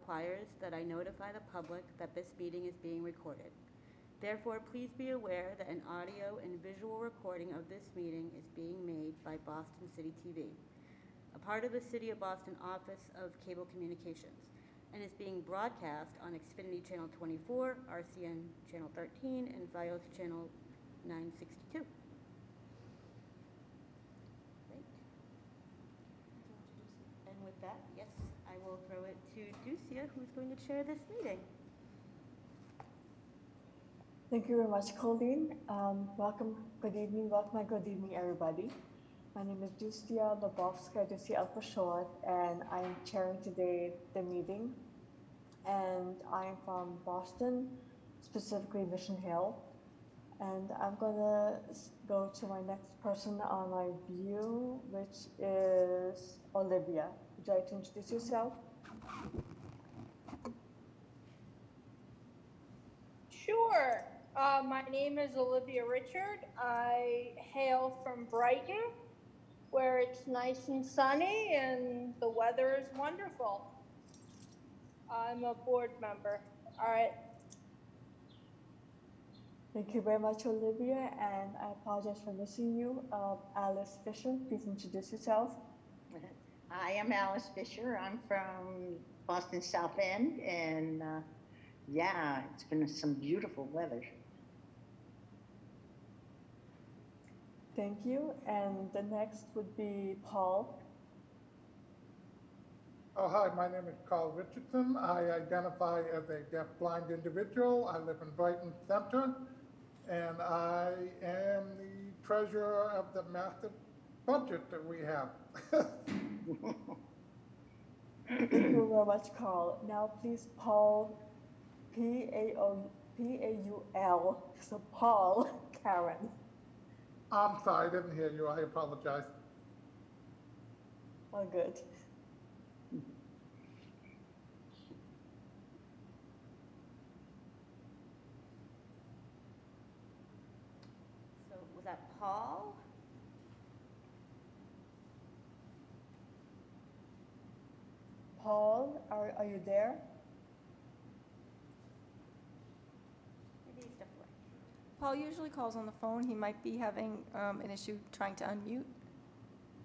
requires that I notify the public that this meeting is being recorded. Therefore, please be aware that an audio and visual recording of this meeting is being made by Boston City TV, a part of the City of Boston Office of Cable Communications, and is being broadcast on Xfinity Channel 24, RCN Channel 13, and Vios Channel 962. Great. And with that, yes, I will throw it to Ducia, who's going to chair this meeting. Thank you very much, Colleen. Welcome, good evening, everybody. My name is Ducia Lobovska, Ducia for short, and I am chairing today the meeting. And I am from Boston, specifically Mission Hill. And I'm gonna go to my next person on my view, which is Olivia. Would you like to introduce yourself? Sure. My name is Olivia Richard. I hail from Brighton, where it's nice and sunny and the weather is wonderful. I'm a board member. All right. Thank you very much, Olivia, and I apologize for missing you. Alice Fisher, please introduce yourself. I am Alice Fisher. I'm from Boston South End, and yeah, it's been some beautiful weather. Thank you, and the next would be Paul. Oh, hi, my name is Carl Richardson. I identify as a deaf-blind individual. I live in Brighton Center, and I am the treasurer of the massive budget that we have. Thank you very much, Carl. Now, please, Paul, P-A-U-L, so Paul Karen. I'm sorry, I didn't hear you. I apologize. All good. So was that Paul? Paul, are you there? Maybe he stepped away. Paul usually calls on the phone. He might be having an issue trying to unmute,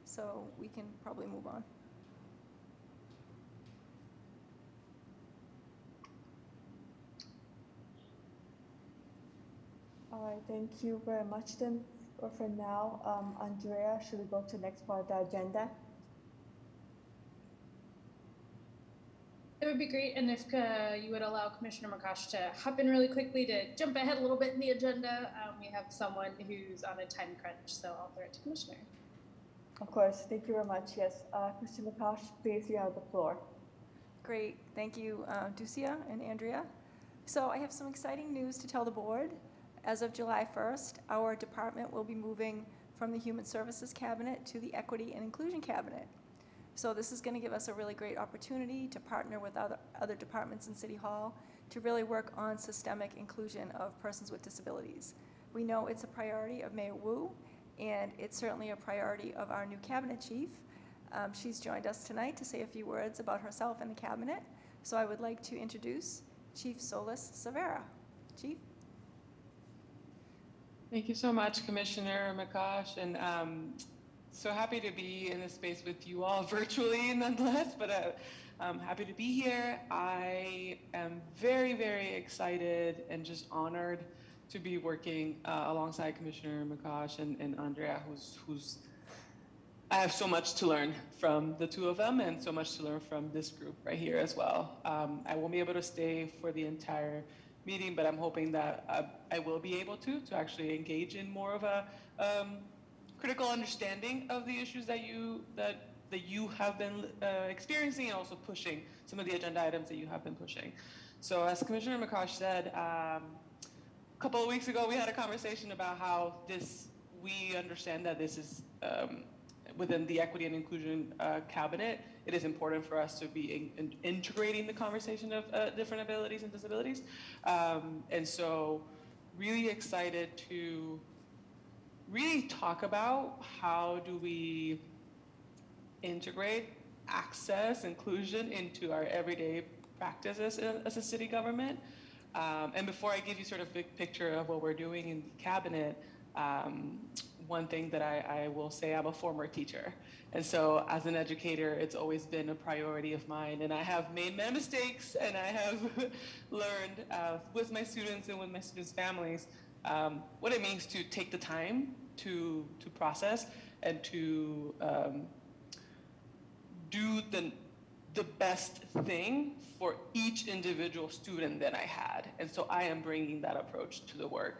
so we can probably move on. All right, thank you very much then. For now, Andrea, should we go to the next part of the agenda? That would be great, and if you would allow Commissioner Makash to hop in really quickly to jump ahead a little bit in the agenda. We have someone who's on a time crunch, so I'll throw it to Commissioner. Of course, thank you very much. Yes, Commissioner Makash, please, you have the floor. Great, thank you, Ducia and Andrea. So I have some exciting news to tell the board. As of July 1st, our department will be moving from the Human Services Cabinet to the Equity and Inclusion Cabinet. So this is going to give us a really great opportunity to partner with other departments in City Hall to really work on systemic inclusion of persons with disabilities. We know it's a priority of Mayor Wu, and it's certainly a priority of our new cabinet chief. She's joined us tonight to say a few words about herself and the cabinet. So I would like to introduce Chief Solis Savera. Chief. Thank you so much, Commissioner Makash, and so happy to be in this space with you all virtually nonetheless, but I'm happy to be here. I am very, very excited and just honored to be working alongside Commissioner Makash and Andrea, who's I have so much to learn from the two of them and so much to learn from this group right here as well. I won't be able to stay for the entire meeting, but I'm hoping that I will be able to actually engage in more of a critical understanding of the issues that you have been experiencing, and also pushing some of the agenda items that you have been pushing. So as Commissioner Makash said, a couple of weeks ago we had a conversation about how we understand that this is within the Equity and Inclusion Cabinet. It is important for us to be integrating the conversation of different abilities and disabilities. And so really excited to really talk about how do we integrate access, inclusion into our everyday practice as a city government. And before I give you sort of big picture of what we're doing in the cabinet, one thing that I will say, I'm a former teacher. And so as an educator, it's always been a priority of mine. And I have made many mistakes, and I have learned with my students and with my students' families what it means to take the time to process and to do the best thing for each individual student that I had. And so I am bringing that approach to the work.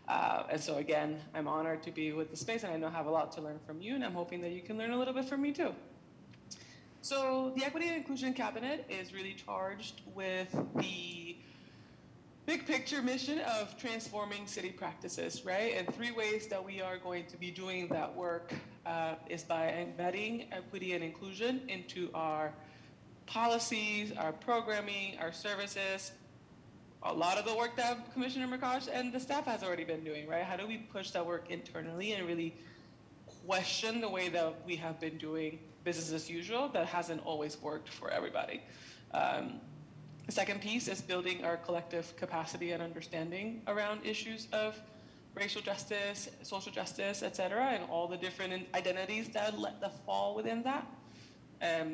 And so again, I'm honored to be with the space, and I know I have a lot to learn from you, and I'm hoping that you can learn a little bit from me too. So the Equity and Inclusion Cabinet is really charged with the big picture mission of transforming city practices, right? And 3 ways that we are going to be doing that work is by embedding equity and inclusion into our policies, our programming, our services, a lot of the work that Commissioner Makash and the staff has already been doing, right? How do we push that work internally and really question the way that we have been doing business as usual that hasn't always worked for everybody? The second piece is building our collective capacity and understanding around issues of racial justice, social justice, et cetera, and all the different identities that fall within that.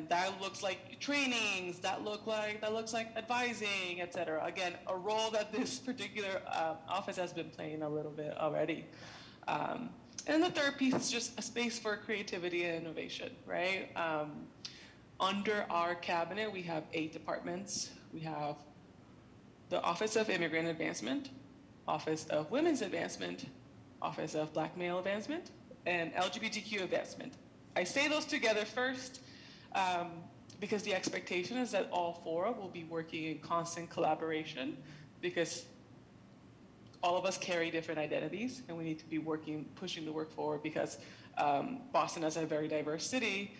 That looks like trainings, that looks like advising, et cetera. Again, a role that this particular office has been playing a little bit already. And the third piece is just a space for creativity and innovation, right? Under our cabinet, we have 8 departments. We have the Office of Immigrant Advancement, Office of Women's Advancement, Office of Black Male Advancement, and LGBTQ Advancement. I say those together first because the expectation is that all 4 will be working in constant collaboration, because all of us carry different identities, and we need to be pushing the work forward, because Boston is a very diverse city.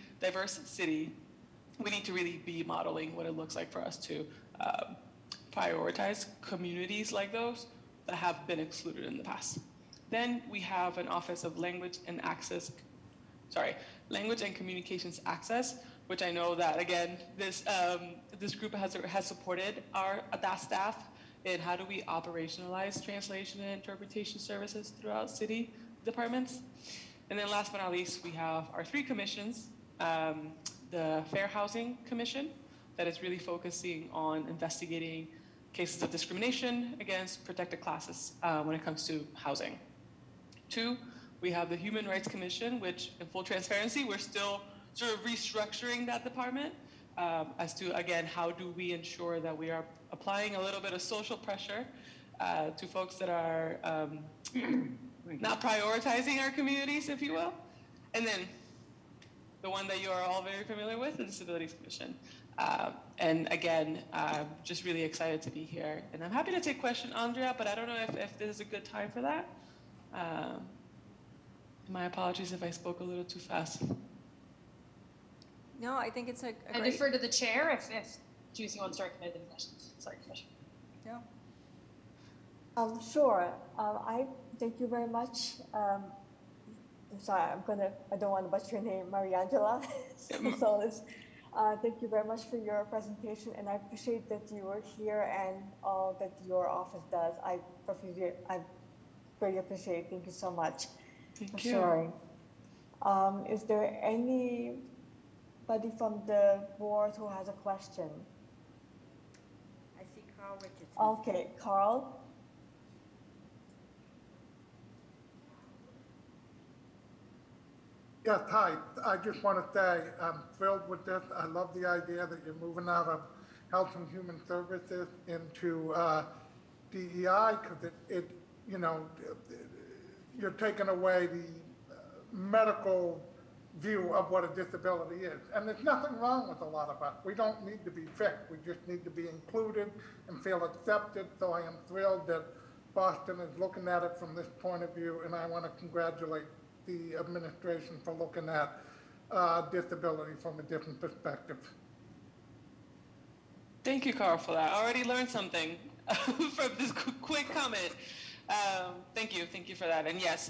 We need to really be modeling what it looks like for us to prioritize communities like those that have been excluded in the past. Then we have an Office of Language and Communications Access, which I know that, again, this group has supported that staff in how do we operationalize translation and interpretation services throughout city departments. And then last but not least, we have our 3 commissions. The Fair Housing Commission, that is really focusing on investigating cases of discrimination against protected classes when it comes to housing. 2, we have the Human Rights Commission, which, in full transparency, we're still sort of restructuring that department as to, again, how do we ensure that we are applying a little bit of social pressure to folks that are not prioritizing our communities, if you will. And then the one that you are all very familiar with, the Disabilities Commission. And again, I'm just really excited to be here. And I'm happy to take questions, Andrea, but I don't know if this is a good time for that. My apologies if I spoke a little too fast. No, I think it's a I great... defer to the chair if Juicy wants to recommend any questions. Sorry, Commissioner. No. Sure. I thank you very much. I'm sorry, I don't want to butcher your name, Mariangela. Thank you very much for your presentation, and I appreciate that you were here and all that your office does. I very appreciate it. Thank you so much for sharing. Is there anybody from the board who has a question? I see Carl Richardson. Okay, Carl. Yes, hi. I just want to say I'm thrilled with this. I love the idea that you're moving out of Health and Human Services into DEI, because you're taking away the medical view of what a disability is. And there's nothing wrong with a lot of us. We don't need to be fixed. We just need to be included and feel accepted. So I am thrilled that Boston is looking at it from this point of view, and I want to congratulate the administration for looking at disability from a different perspective. Thank you, Carl, for that. I already learned something from this quick comment. Thank you for that. And yes,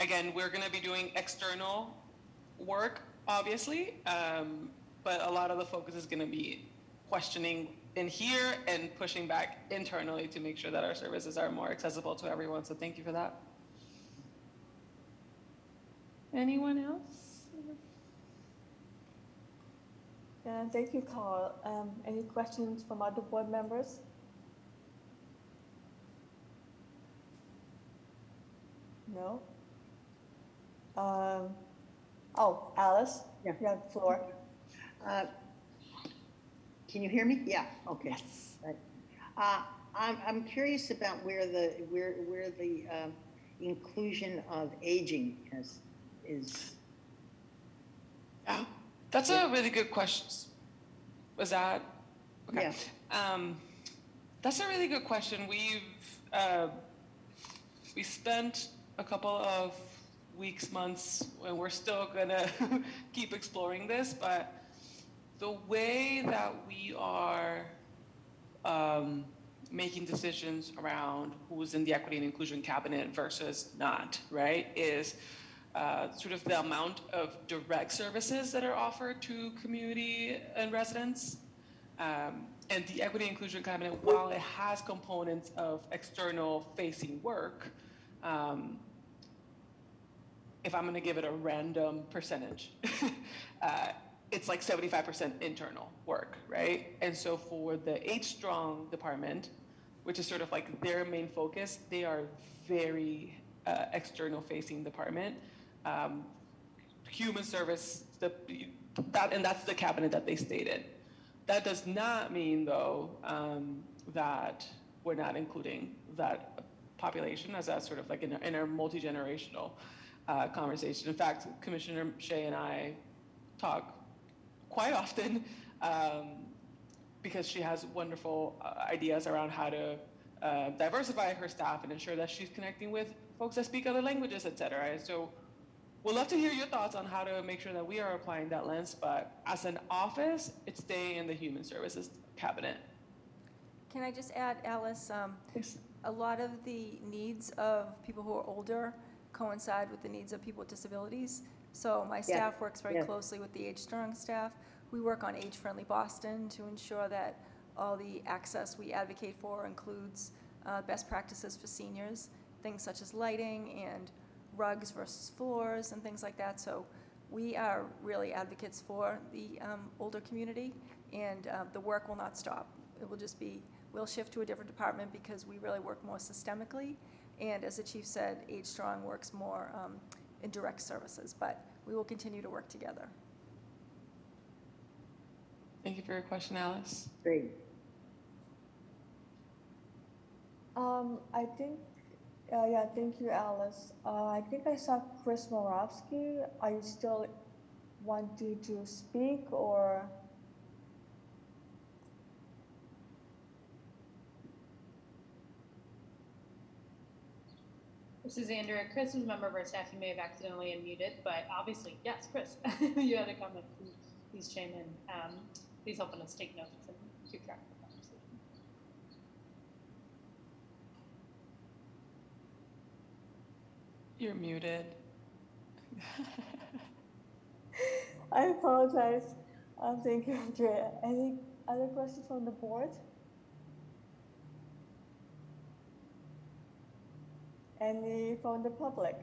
again, we're going to be doing external work, obviously, but a lot of the focus is going to be questioning in here and pushing back internally to make sure that our services are more accessible to everyone. So thank you for that. Anyone else? Yeah, thank you, Carl. Any questions from other board members? No? Oh, Alice, Yeah. you have the floor. Can you hear me? Yeah, okay. Right. I'm curious about where the inclusion of aging is. Yeah, that's a really good question. Was that okay? Yeah. That's a really good question. We spent a couple of weeks, months, and we're still gonna keep exploring this, but the way that we are making decisions around who's in the equity and inclusion cabinet versus not, right, is sort of the amount of direct services that are offered to community and residents. And the equity and inclusion cabinet, while it has components of external facing work, if I'm gonna give it a random percentage, it's like 75% internal work, right? And so for the H Strong department, which is sort of like their main focus, they are very external facing department. Human service, and that's the cabinet that they stated. That does not mean though that we're not including that population as a sort of like in our multi-generational conversation. In fact, Commissioner Shea and I talk quite often because she has wonderful ideas around how to diversify her staff and ensure that she's connecting with folks that speak other languages, et cetera. And so we'd love to hear your thoughts on how to make sure that we are applying that lens, but as an office, it's staying in the Human Services cabinet. Can I just add, Alice, Yes. a lot of the needs of people who are older coincide with the needs of people with disabilities. So my staff works very closely with the Age Strong staff. We work on Age Friendly Boston to ensure that all the access we advocate for includes best practices for seniors, things such as lighting and rugs versus floors and things like that. So we are really advocates for the older community, and the work will not stop. It will just be, we'll shift to a different department because we really work more systemically. And as the chief said, Age Strong works more in direct services, but we will continue to work together. Thank you for your question, Alice. Great. I think, yeah, thank you, Alice. I think I saw Chris Moravsky. Are you still wanting to speak, or? This is Andrea. Chris is a member of our staff. You may have accidentally unmuted, but obviously, yes, Chris, you had a comment. Please chime in. Please help us take notes and keep track of the conversation. You're muted. I apologize. Thank you, Andrea. Any other questions from the board? Any from the public?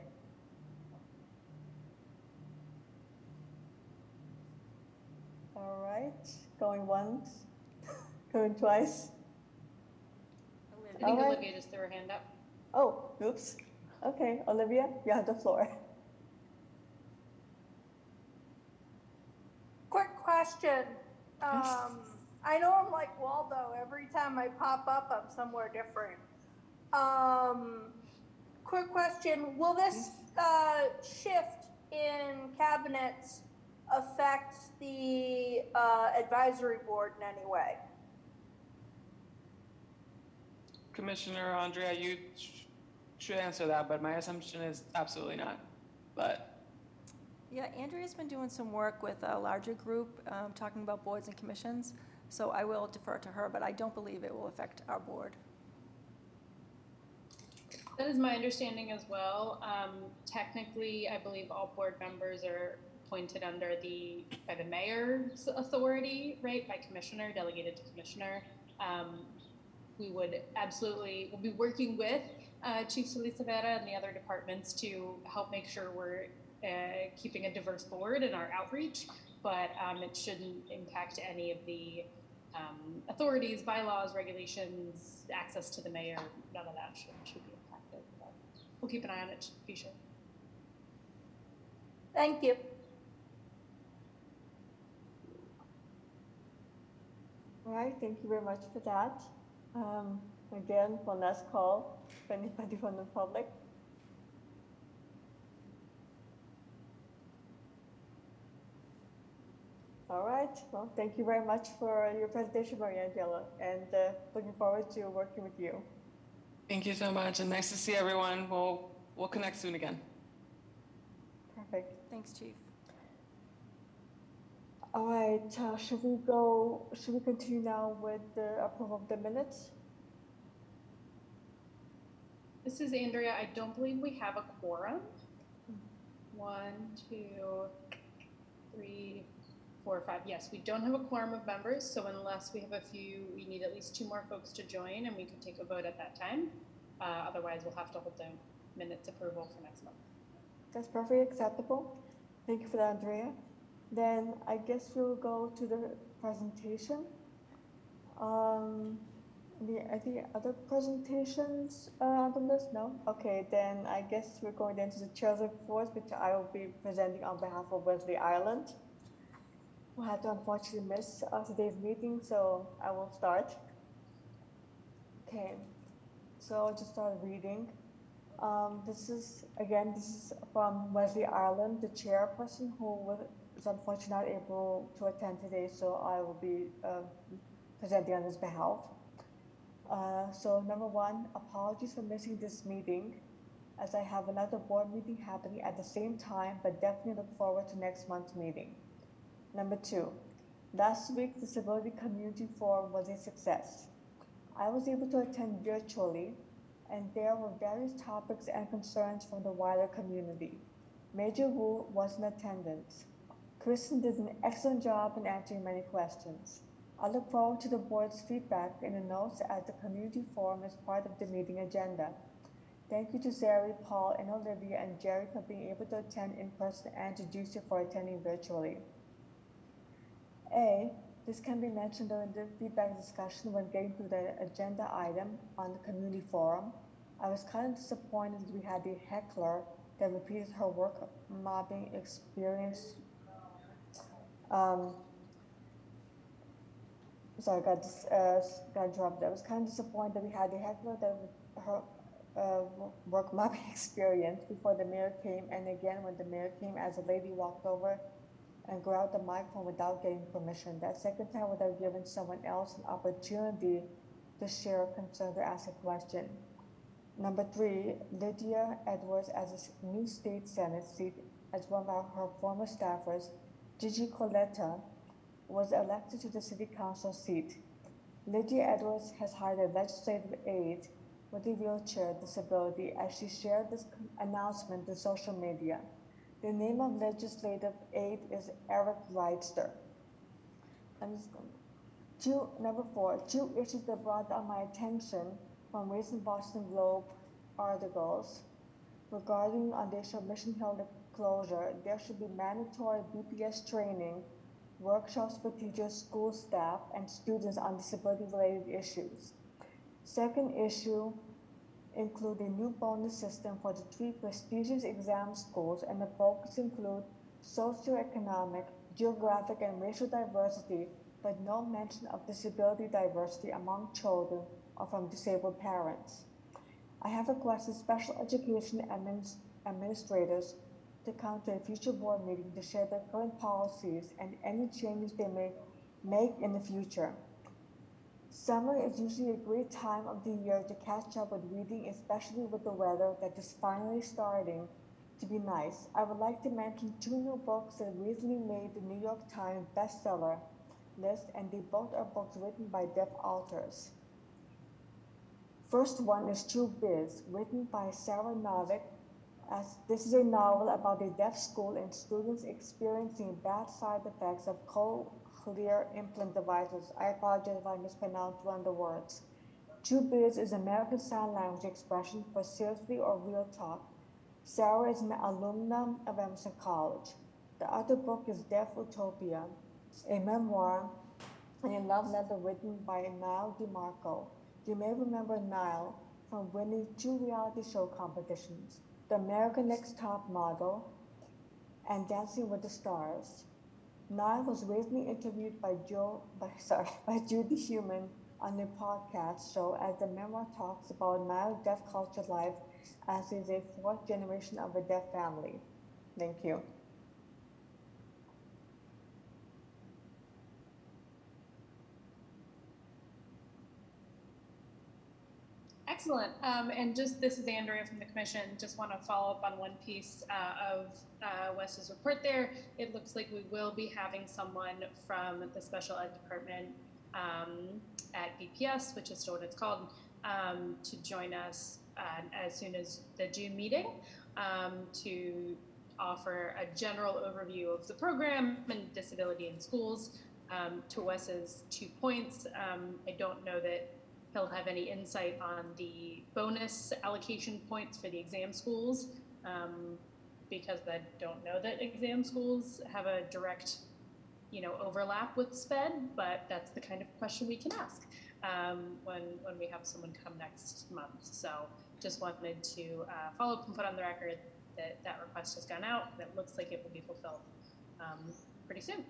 All right, going once, going twice. I think Olivia just threw her hand up. Oh, oops. Okay, Olivia, you have the floor. Quick question. I know I'm like Waldo. Every time I pop up, I'm somewhere different. Quick question. Will this shift in cabinets affect the advisory board in any way? Commissioner Andrea, you should answer that, but my assumption is absolutely not. But Yeah, Andrea's been doing some work with a larger group, talking about boards and commissions. So I will defer to her, but I don't believe it will affect our board. That is my understanding as well. Technically, I believe all board members are appointed under by the mayor's authority, right, by commissioner, delegated to commissioner. We would absolutely, we'll be working with Chief Solisavera and the other departments to help make sure we're keeping a diverse board in our outreach, but it shouldn't impact any of the authorities, bylaws, regulations, access to the mayor. None of that should be impacted. But we'll keep an eye on it, be sure. Thank you. All right, thank you very much for that. Again, one last call for anybody from the public. All right, well, thank you very much for your presentation, Mariangela, and looking forward to working with you. Thank you so much, and nice to see everyone. We'll connect soon again. Perfect. Thanks, Chief. All right, should we continue now with the approval of the minutes? This is Andrea. I don't believe we have a quorum. 1, 2, 3, 4, 5. Yes, we don't have a quorum of members, so unless we have we need at least 2 more folks to join, and we can take a vote at that time. Otherwise, we'll have to hold the minutes approval for next month. That's perfectly acceptable. Thank you for that, Andrea. Then I guess we'll go to the presentation. Any other presentations on the list? No? Okay, then I guess we're going into the chair's reports, which I will be presenting on behalf of Wesley Ireland. We had to unfortunately miss today's meeting, so I will start. Okay, so I'll just start reading. This is from Wesley Ireland, the chairperson who is unfortunately not able to attend today, so I will be presenting on his behalf. So number 1, apologies for missing this meeting, as I have another board meeting happening at the same time, but definitely look forward to next month's meeting. Number 2, last week's Disability Community Forum was a success. I was able to attend virtually, and there were various topics and concerns from the wider community. Major Wu was in attendance. Kristen did an excellent job in answering many questions. I look forward to the board's feedback in the notes as the community forum is part of the meeting agenda. Thank you to Zari, Paul, and Olivia and Jerry for being able to attend in person and to Juicy for attending virtually. This can be mentioned during the feedback discussion when getting through the agenda item on the community forum. I was kind of disappointed that we had a heckler that repeated her work mobbing experience. Sorry, got interrupted. I was kind of disappointed that we had a heckler that her work mobbing experience before the mayor came, and again when the mayor came, as a lady walked over and grabbed the microphone without getting permission. That second time would have given someone else an opportunity to share a concern or ask a question. Number 3, Lydia Edwards as a new state senate seat as one of her former staffers, Gigi Coletta, was elected to the city council seat. Lydia Edwards has hired a legislative aide with a wheelchair disability as she shared this announcement in social media. The name of legislative aide is Eric Reidster. Number 4, 2 issues that brought on my attention from recent Boston Globe articles regarding on the issue of Mission Hill closure. There should be mandatory BPS training, workshops for teachers, school staff, and students on disability-related issues. Second issue include a new bonus system for the 3 prestigious exam schools, and the focus include socioeconomic, geographic, and racial diversity, but no mention of disability diversity among children or from disabled parents. I have requested special education administrators to come to a future board meeting to share their current policies and any changes they may make in the future. Summer is usually a great time of the year to catch up with reading, especially with the weather that is finally starting to be nice. I would like to mention 2 new books that recently made the New York Times bestseller list, and they both are books written by deaf authors. First one is True Biz, written by Sarah Novick, as this is a novel about a deaf school and students experiencing bad side effects of cochlear implant devices. I apologize if I mispronounced one of the words. Two Beards is American Sign Language expression for seriously or real talk. Sarah is an alumnum of Emerson College. The other book is Deaf Utopia, a memoir and a love letter written by Niall DeMarco. You may remember Niall from winning 2 reality show competitions, The American Next Top Model and Dancing with the Stars. Niall was recently interviewed by Judy Human on a podcast show as the memoir talks about Niall's deaf culture life as he is a 4th generation of a deaf family. Thank you. Excellent. And just, this is Andrea from the commission. Just want to follow up on one piece of Wes's report there. It looks like we will be having someone from the special ed department at BPS, which is still what it's called, to join us as soon as the June meeting to offer a general overview of the program and disability in schools. To Wes's 2 points, I don't know that he'll have any insight on the bonus allocation points for the exam schools, because I don't know that exam schools have a direct, overlap with SPED, but that's the kind of question we can ask when we have someone come next month. So just wanted to follow up and put on the record that that request has gone out, and it looks like it will be fulfilled pretty soon.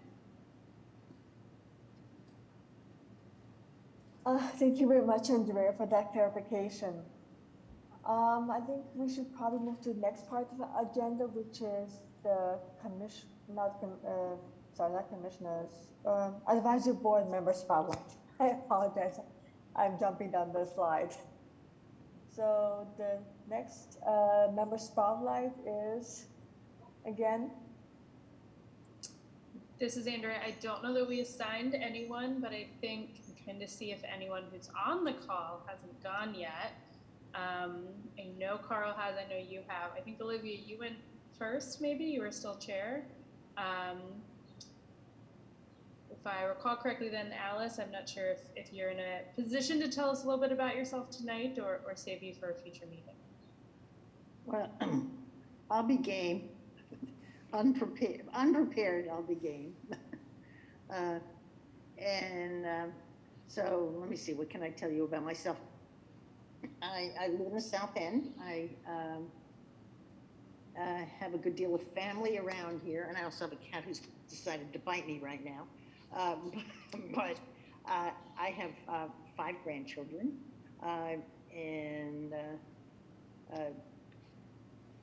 Thank you very much, Andrea, for that clarification. I think we should probably move to the next part of the agenda, which is the advisory board member spotlight. I apologize, I'm jumping down the slide. So the next member spotlight is, again, this is Andrea. I don't know that we assigned anyone, but I think I'm trying to see if anyone who's on the call hasn't gone yet. I know Carl has, I know you have. I think Olivia, you went first, maybe? You were still chair. If I recall correctly, then Alice, I'm not sure if you're in a position to tell us a little bit about yourself tonight or save you for a future meeting. Well, I'll be game. Unprepared, I'll be game. So let me see, what can I tell you about myself? I live in the South End. I have a good deal of family around here, and I also have a cat who's decided to bite me right now. But I have 5 grandchildren, and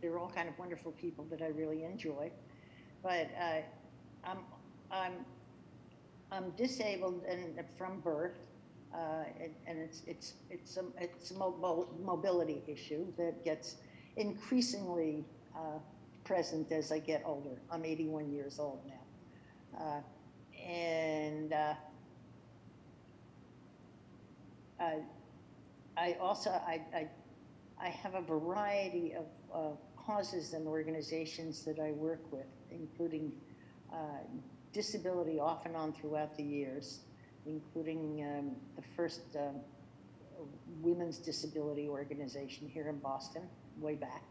they're all kind of wonderful people that I really enjoy. But I'm disabled and from birth, and it's a mobility issue that gets increasingly present as I get older. I'm 81 years old now, and I also I have a variety of causes and organizations that I work with, including disability off and on throughout the years, including the first women's disability organization here in Boston, way back.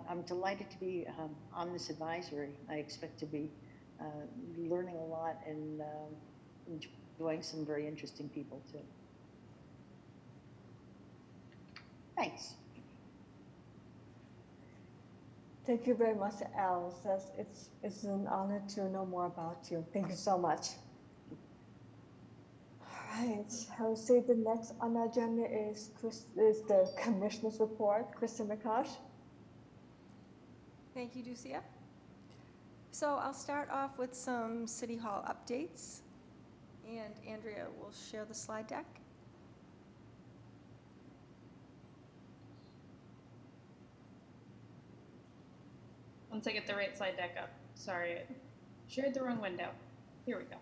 I'm delighted to be on this advisory. I expect to be learning a lot and enjoying some very interesting people too. Thanks. Thank you very much, Alice. It's an honor to know more about you. Thank you so much. All right, I would say the next on the agenda is the Commissioner's Report. Kristen McCosh. Thank you, Ducia. So I'll start off with some City Hall updates, and Andrea will share the slide deck. Once I get the right slide deck up. Sorry, I shared the wrong window. Here we go.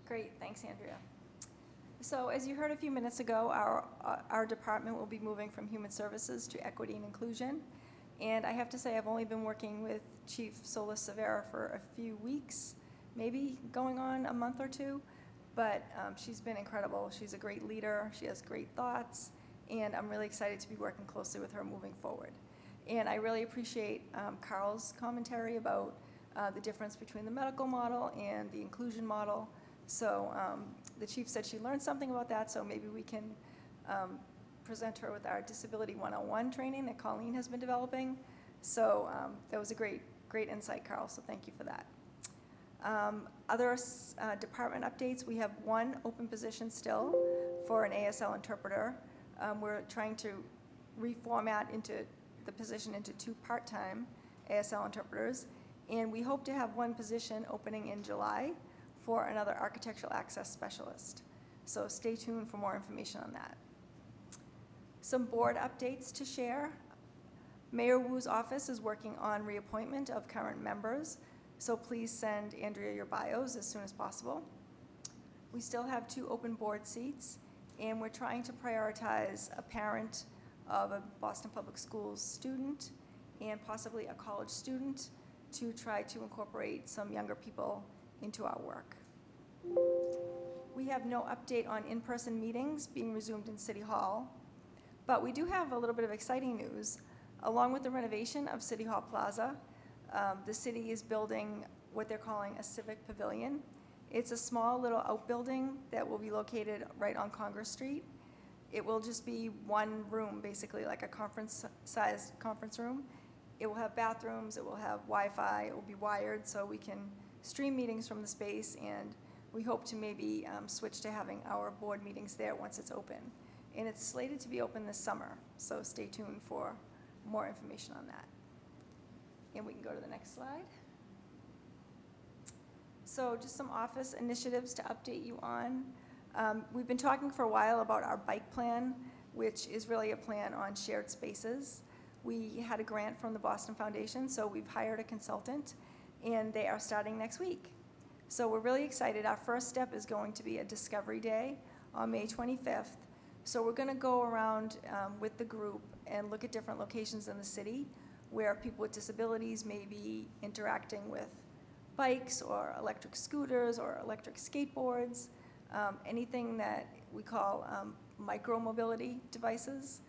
Great, thanks, Andrea. So as you heard a few minutes ago, our department will be moving from Human Services to Equity and Inclusion. And I have to say, I've only been working with Chief Solis Severa for a few weeks, maybe going on a month or two, but she's been incredible. She's a great leader, she has great thoughts, and I'm really excited to be working closely with her moving forward. And I really appreciate Carl's commentary about the difference between the medical model and the inclusion model. So the chief said she learned something about that, so maybe we can present her with our Disability 101 training that Colleen has been developing. So that was a great insight, Carl, so thank you for that. Other department updates, we have one open position still for an ASL interpreter. We're trying to reformat into the position into 2 part-time ASL interpreters, and we hope to have one position opening in July for another architectural access specialist. So stay tuned for more information on that. Some board updates to share. Mayor Wu's office is working on reappointment of current members, so please send Andrea your bios as soon as possible. We still have 2 open board seats, and we're trying to prioritize a parent of a Boston Public Schools student and possibly a college student to try to incorporate some younger people into our work. We have no update on in-person meetings being resumed in City Hall, but we do have a little bit of exciting news. Along with the renovation of City Hall Plaza, the city is building what they're calling a civic pavilion. It's a small little outbuilding that will be located right on Congress Street. It will just be one room, basically like a conference-sized conference room. It will have bathrooms, it will have Wi-Fi, it will be wired so we can stream meetings from the space, and we hope to maybe switch to having our board meetings there once it's open. And it's slated to be open this summer, so stay tuned for more information on that. And we can go to the next slide. So just some office initiatives to update you on. We've been talking for a while about our bike plan, which is really a plan on shared spaces. We had a grant from the Boston Foundation, so we've hired a consultant, and they are starting next week. So we're really excited. Our first step is going to be a Discovery Day on May 25th. So we're going to go around with the group and look at different locations in the city where people with disabilities may be interacting with bikes or electric scooters or electric skateboards, anything that we call micro-mobility devices,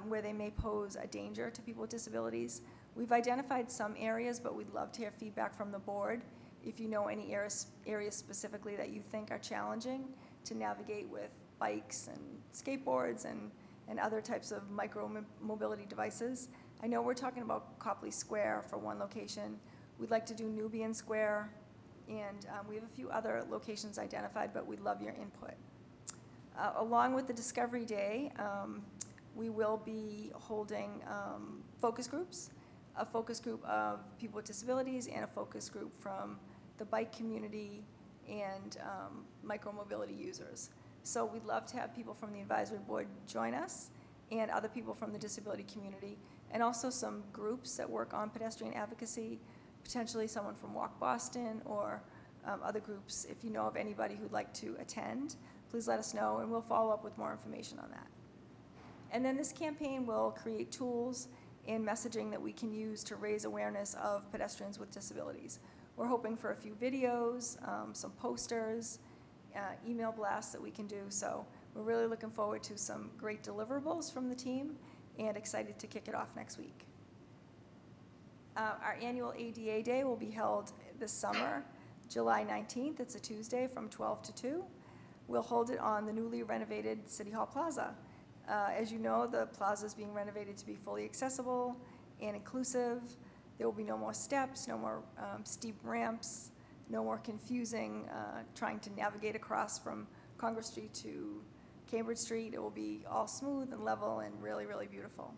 where they may pose a danger to people with disabilities. We've identified some areas, but we'd love to hear feedback from the board if you know any areas specifically that you think are challenging to navigate with bikes and skateboards and other types of micro-mobility devices. I know we're talking about Copley Square for one location. We'd like to do Nubian Square, and we have a few other locations identified, but we'd love your input. Along with the Discovery Day, we will be holding focus groups, a focus group of people with disabilities and a focus group from the bike community and micro-mobility users. So we'd love to have people from the advisory board join us and other people from the disability community, and also some groups that work on pedestrian advocacy, potentially someone from Walk Boston or other groups. If you know of anybody who'd like to attend, please let us know, and we'll follow up with more information on that. And then this campaign will create tools and messaging that we can use to raise awareness of pedestrians with disabilities. We're hoping for a few videos, some posters, email blasts that we can do. So we're really looking forward to some great deliverables from the team and excited to kick it off next week. Our annual ADA Day will be held this summer, July 19th. It's a Tuesday from 12 to 2. We'll hold it on the newly renovated City Hall Plaza. As you know, the plaza is being renovated to be fully accessible and inclusive. There will be no more steps, no more steep ramps, no more confusing trying to navigate across from Congress Street to Cambridge Street. It will be all smooth and level and really, really beautiful.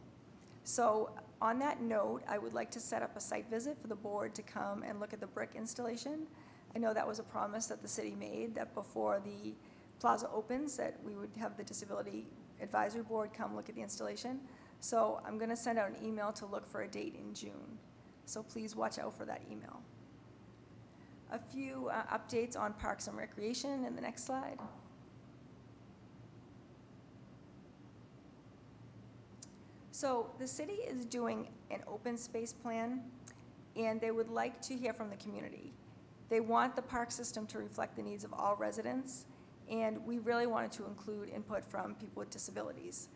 So on that note, I would like to set up a site visit for the board to come and look at the brick installation. I know that was a promise that the city made, that before the plaza opens, that we would have the Disability Advisory Board come look at the installation. So I'm going to send out an email to look for a date in June. So please watch out for that email. A few updates on Parks and Recreation in the next slide. So the city is doing an open space plan, and they would like to hear from the community. They want the park system to reflect the needs of all residents, and we really wanted to include input from people with disabilities.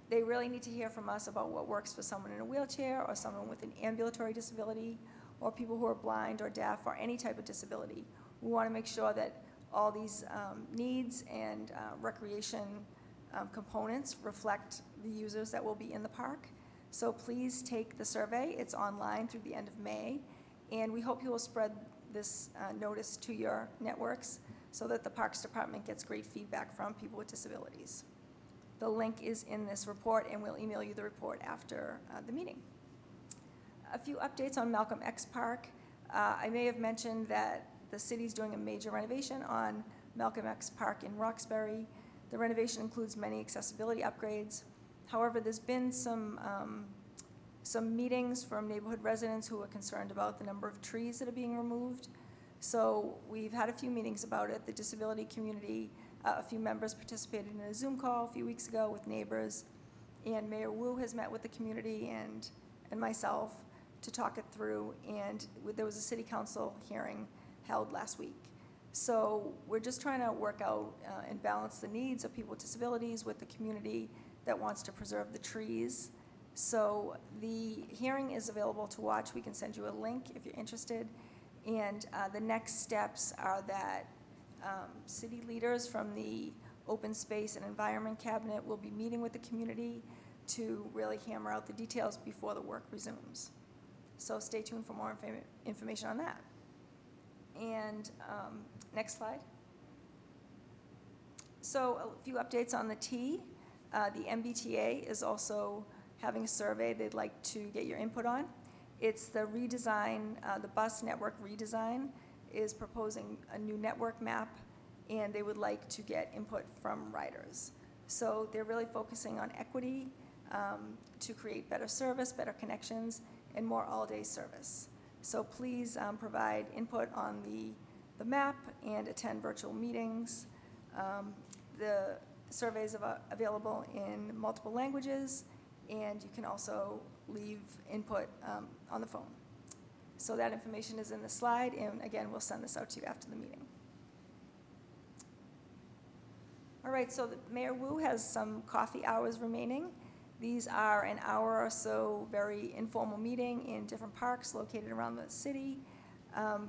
They really need to hear from us about what works for someone in a wheelchair or someone with an ambulatory disability or people who are blind or deaf or any type of disability. We want to make sure that all these needs and recreation components reflect the users that will be in the park. So please take the survey. It's online through the end of May, and we hope you will spread this notice to your networks so that the Parks Department gets great feedback from people with disabilities. The link is in this report, and we'll email you the report after the meeting. A few updates on Malcolm X Park. I may have mentioned that the city's doing a major renovation on Malcolm X Park in Roxbury. The renovation includes many accessibility upgrades. However, there's been some meetings from neighborhood residents who are concerned about the number of trees that are being removed. So we've had a few meetings about it. The disability community, a few members participated in a Zoom call a few weeks ago with neighbors, and Mayor Wu has met with the community and myself to talk it through, and there was a city council hearing held last week. So we're just trying to work out and balance the needs of people with disabilities with the community that wants to preserve the trees. So the hearing is available to watch. We can send you a link if you're interested. And the next steps are that city leaders from the Open Space and Environment Cabinet will be meeting with the community to really hammer out the details before the work resumes. So stay tuned for more information on that. And next slide. So a few updates on the T. The MBTA is also having a survey they'd like to get your input on. It's the redesign, the bus network redesign is proposing a new network map, and they would like to get input from riders. So they're really focusing on equity to create better service, better connections, and more all-day service. So please provide input on the map and attend virtual meetings. The survey is available in multiple languages, and you can also leave input on the phone. So that information is in the slide, and again, we'll send this out to you after the meeting. All right, so Mayor Wu has some coffee hours remaining. These are an hour or so, very informal meeting in different parks located around the city.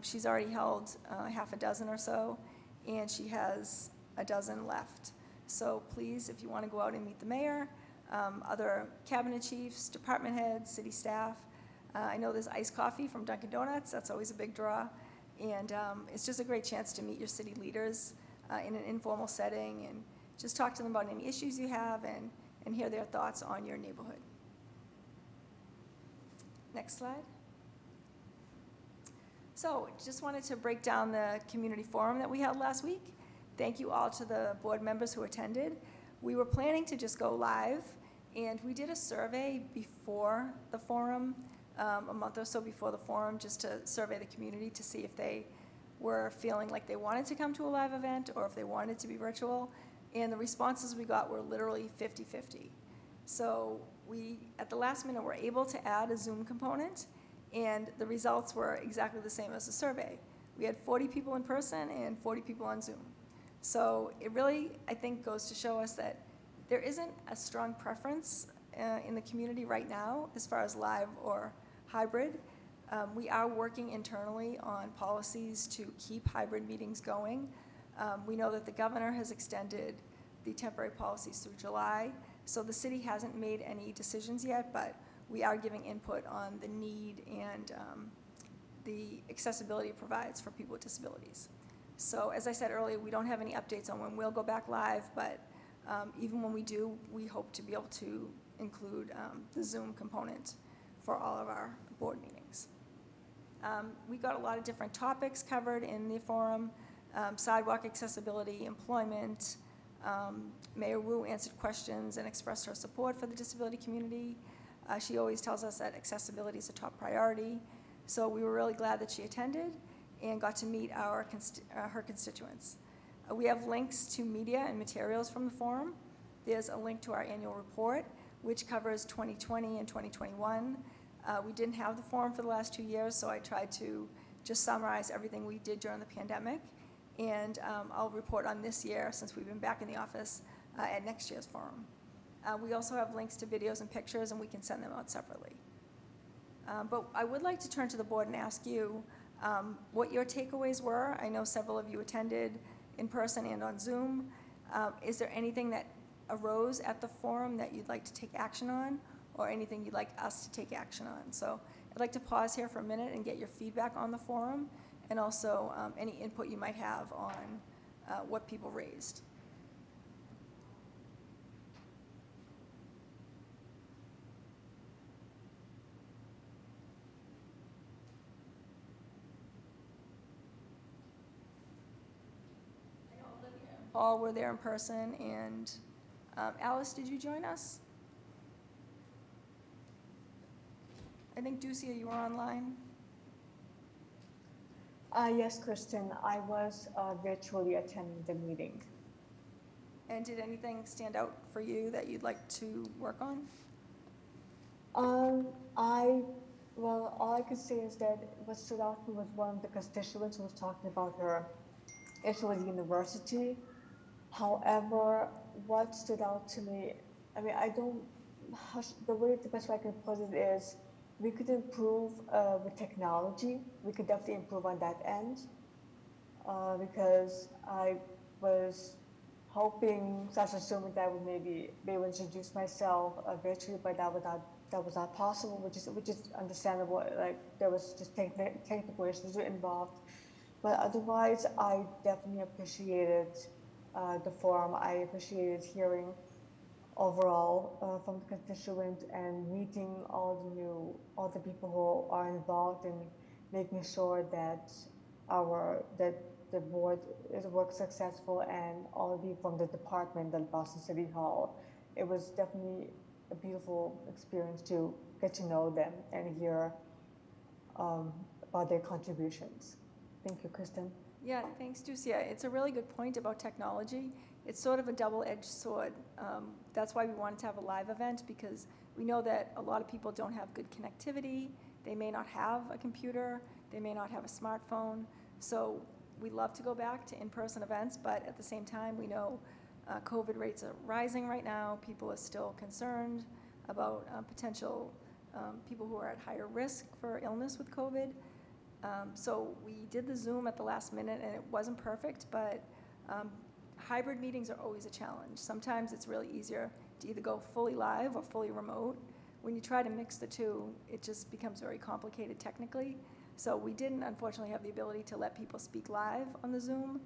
She's already held half a dozen or so, and she has a dozen left. So please, if you want to go out and meet the mayor, other cabinet chiefs, department heads, city staff. I know there's iced coffee from Dunkin' Donuts. That's always a big draw. And it's just a great chance to meet your city leaders in an informal setting and just talk to them about any issues you have and hear their thoughts on your neighborhood. Next slide. So just wanted to break down the community forum that we held last week. Thank you all to the board members who attended. We were planning to just go live, and we did a survey before the forum, a month or so before the forum, just to survey the community to see if they were feeling like they wanted to come to a live event or if they wanted to be virtual. And the responses we got were literally 50-50. So we, at the last minute, were able to add a Zoom component, and the results were exactly the same as the survey. We had 40 people in person and 40 people on Zoom. So it really, I think, goes to show us that there isn't a strong preference in the community right now as far as live or hybrid. We are working internally on policies to keep hybrid meetings going. We know that the governor has extended the temporary policies through July, so the city hasn't made any decisions yet, but we are giving input on the need and the accessibility it provides for people with disabilities. So as I said earlier, we don't have any updates on when we'll go back live, but even when we do, we hope to be able to include the Zoom component for all of our board meetings. We got a lot of different topics covered in the forum. Sidewalk accessibility, employment. Mayor Wu answered questions and expressed her support for the disability community. She always tells us that accessibility is a top priority. So we were really glad that she attended. and got to meet her constituents. We have links to media and materials from the forum. There's a link to our annual report, which covers 2020 and 2021. We didn't have the forum for the last 2 years, so I tried to just summarize everything we did during the pandemic. And I'll report on this year, since we've been back in the office, at next year's forum. We also have links to videos and pictures, and we can send them out separately. But I would like to turn to the board and ask you what your takeaways were. I know several of you attended in person and on Zoom. Is there anything that arose at the forum that you'd like to take action on, or anything you'd like us to take action on? So I'd like to pause here for a minute and get your feedback on the forum, and also any input you might have on what people raised. All were there in person, and Alice, did you join us? I think Ducia, you were online. Yes, Kristen, I was virtually attending the meeting. And did anything stand out for you that you'd like to work on? Well, all I could say is that what stood out to me was one of the constituents who was talking about her issue with the university. However, what stood out to me, I mean, the best way I can put it is, we could improve with technology. We could definitely improve on that end, because I was hoping, assuming that I would maybe be able to introduce myself virtually, but that was not possible, which is understandable. Like, there was just technical issues involved. But otherwise, I definitely appreciated the forum. I appreciated hearing overall from the constituents and meeting all the people who are involved in making sure that the board works successful, and all of you from the department at Boston City Hall. It was definitely a beautiful experience to get to know them and hear about their contributions. Thank you, Kristen. Yeah, thanks, Ducia. It's a really good point about technology. It's sort of a double-edged sword. That's why we wanted to have a live event, because we know that a lot of people don't have good connectivity. They may not have a computer. They may not have a smartphone. So we love to go back to in-person events, but at the same time, we know COVID rates are rising right now. People are still concerned about potential people who are at higher risk for illness with COVID. So we did the Zoom at the last minute, and it wasn't perfect, but hybrid meetings are always a challenge. Sometimes it's really easier to either go fully live or fully remote. When you try to mix the two, it just becomes very complicated technically. So we didn't, unfortunately, have the ability to let people speak live on the Zoom.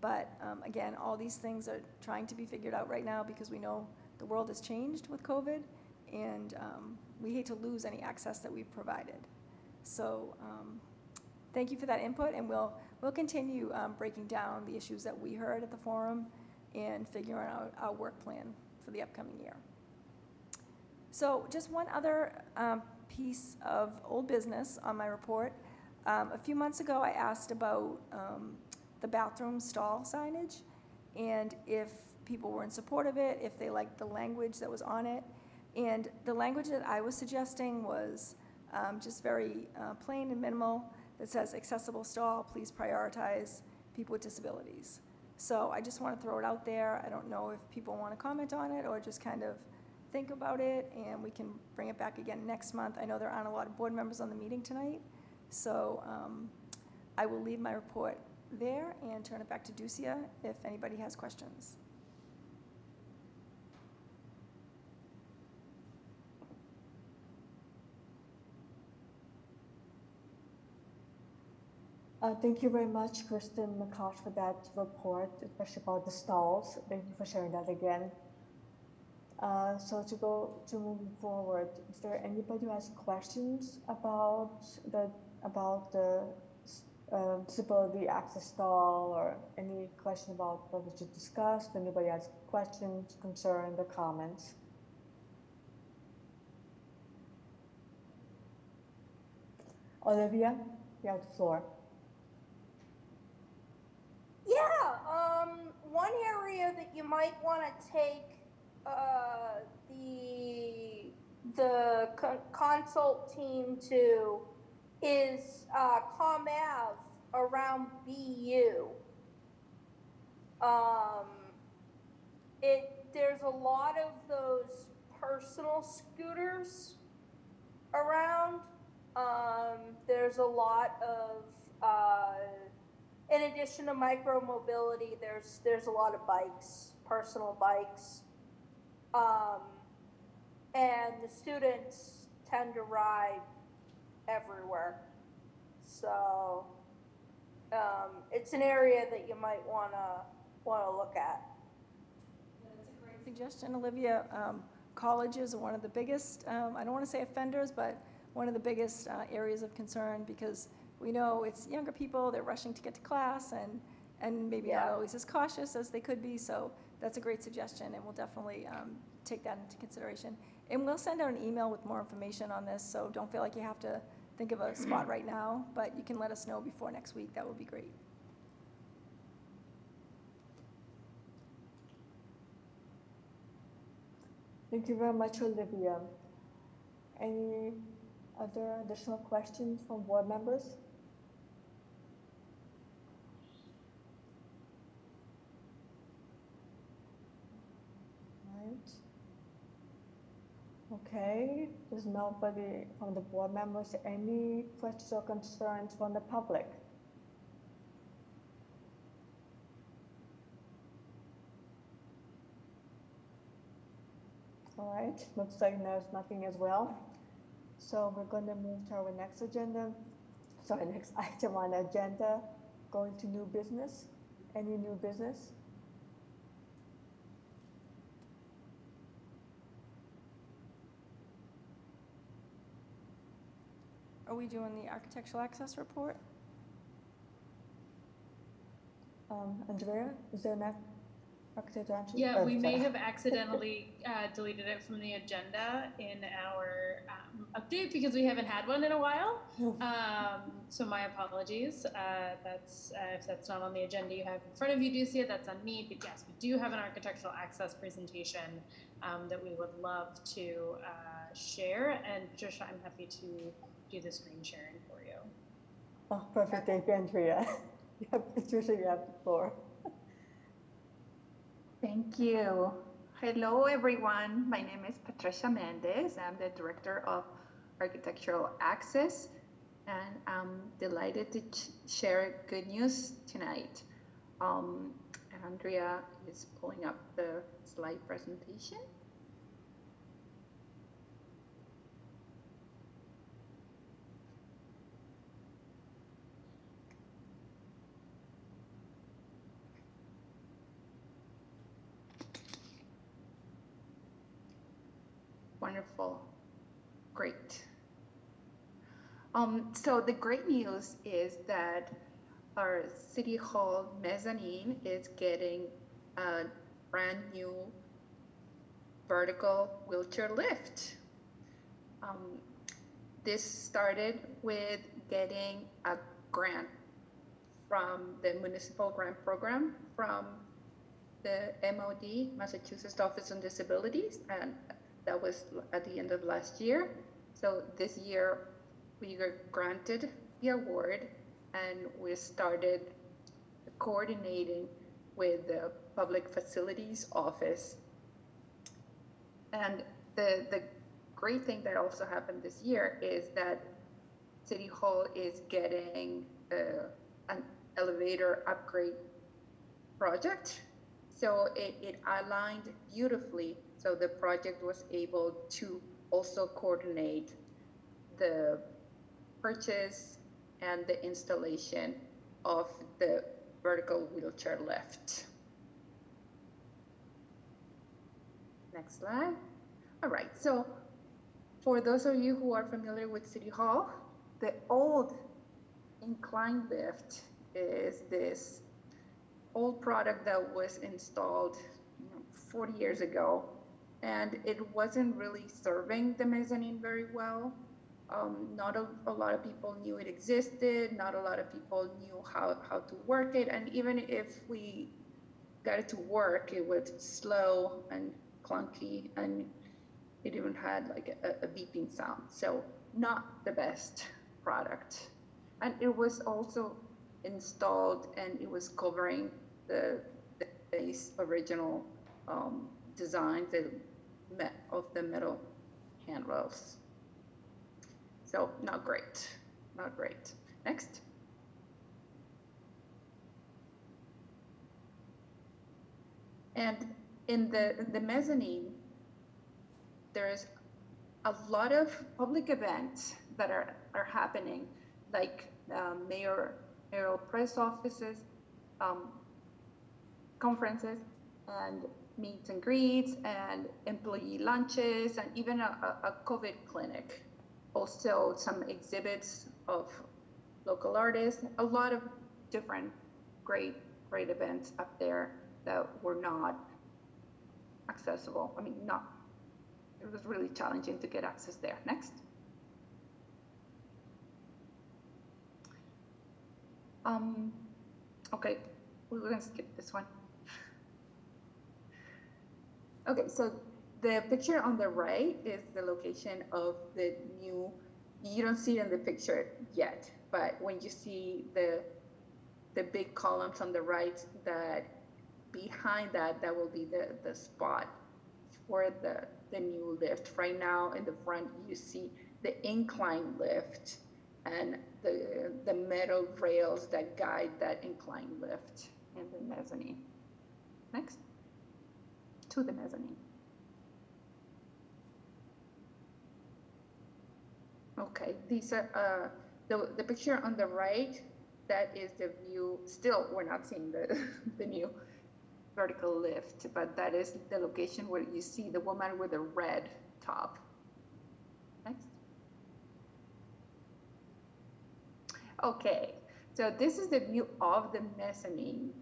But again, all these things are trying to be figured out right now, because we know the world has changed with COVID, and we hate to lose any access that we've provided. So thank you for that input, and we'll continue breaking down the issues that we heard at the forum and figuring out our work plan for the upcoming year. So just one other piece of old business on my report. A few months ago, I asked about the bathroom stall signage, and if people were in support of it, if they liked the language that was on it. And the language that I was suggesting was just very plain and minimal, that says, accessible stall, please prioritize people with disabilities. So I just want to throw it out there. I don't know if people want to comment on it or just kind of think about it, and we can bring it back again next month. I know there aren't a lot of board members on the meeting tonight, so I will leave my report there and turn it back to Ducia if anybody has questions. Thank you very much, Kristen McCosh, for that report, especially about the stalls. Thank you for sharing that again. So to moving forward, is there anybody who has questions about the disability access stall, or any question about what we just discussed? Anybody has questions, concerns, or comments? Olivia, you have the floor. might want to take the consult team to is ComAv around BU. There's a lot of those personal scooters around. There's a lot of in addition to micro mobility, there's a lot of bikes, personal bikes, and the students tend to ride everywhere. So it's an area that you might wanna look at. That's a great suggestion, Olivia. Colleges are one of the biggest, I don't want to say offenders, but one of the biggest areas of concern, because we know it's younger people, they're rushing to get to class and maybe not always as cautious as they could be. So that's a great suggestion, and we'll definitely take that into consideration. And we'll send out an email with more information on this, so don't feel like you have to think of a spot right now, but you can let us know before next week. That would be great. Thank you very much, Olivia. Any other additional questions from board members? Right. Okay, there's nobody from the board members. Any questions or concerns from the public? All right, looks like there's nothing as well. So we're going to move to our next next item on the agenda, going to new business. Any new business? Are we doing the architectural access report? Andrea, is there an architectural access? Yeah, we may have accidentally deleted it from the agenda in our update because we haven't had one in a while. So my apologies. If that's not on the agenda you have in front of you, do see it. That's on me. But yes, we do have an architectural access presentation that we would love to share. And Patricia, I'm happy to do the screen sharing for you. Oh, perfect. Thank you, Andrea. Patricia, you have the floor. Thank you. Hello, everyone. My name is Patricia Mendez. I'm the Director of Architectural Access, and I'm delighted to share good news tonight. Andrea is pulling up the slide presentation. Wonderful. Great. So the great news is that our City Hall mezzanine is getting a brand new vertical wheelchair lift. This started with getting a grant from the municipal grant program from the MOD, Massachusetts Office on Disabilities, and that was at the end of last year. So this year we were granted the award, and we started coordinating with the Public Facilities Office. And the great thing that also happened this year is that City Hall is getting an elevator upgrade project. So it aligned beautifully. So the project was able to also coordinate the purchase and the installation of the vertical wheelchair lift. Next slide. All right, so for those of you who are familiar with City Hall, the old incline lift is this old product that was installed 40 years ago, and it wasn't really serving the mezzanine very well. Not a lot of people knew it existed. Not a lot of people knew how to work it. And even if we got it to work, it was slow and clunky, and it even had like a beeping sound. So not the best product. And it was also installed, and it was covering the base original design of the metal handrails. So not great, not great. Next. And in the mezzanine, there's a lot of public events that are happening, like mayoral press offices, conferences, and meets and greets, and employee lunches, and even a COVID clinic. Also, some exhibits of local artists, a lot of different great events up there that were not accessible. I mean, it was really challenging to get access there. Next. Okay, we're gonna skip this one. Okay, so the picture on the right is the location of the new, you don't see it in the picture yet, but when you see the big columns on the right, that behind that will be the spot for the new lift. Right now in the front, you see the incline lift and the metal rails that guide that incline lift in the mezzanine. Next. To the mezzanine. Okay, these are the picture on the right. That is the view. Still, we're not seeing the new vertical lift, but that is the location where you see the woman with the red top. Next. Okay, so this is the view of the mezzanine.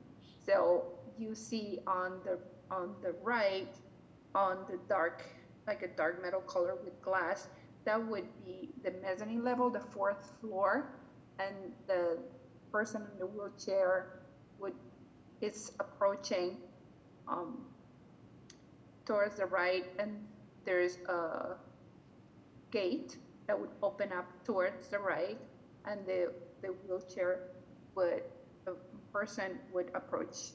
So you see on the right, on the dark, like a dark metal color with glass, that would be the mezzanine level, the 4th floor, and the person in the wheelchair is approaching towards the right, and there's a gate that would open up towards the right, and the person would approach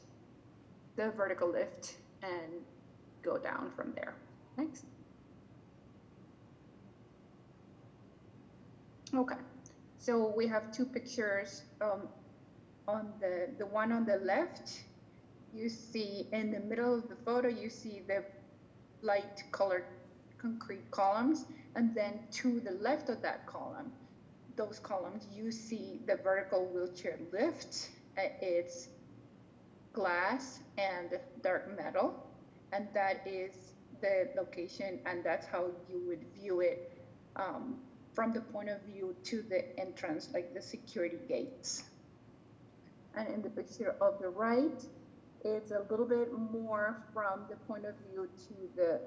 the vertical lift and go down from there. Next. Okay, so we have two pictures. On the one on the left, you see in the middle of the photo, you see the light colored concrete columns, and then to the left of that column, those columns, you see the vertical wheelchair lift. It's glass and dark metal, and that is the location, and that's how you would view it from the point of view to the entrance, like the security gates. And in the picture of the right, it's a little bit more from the point of view to the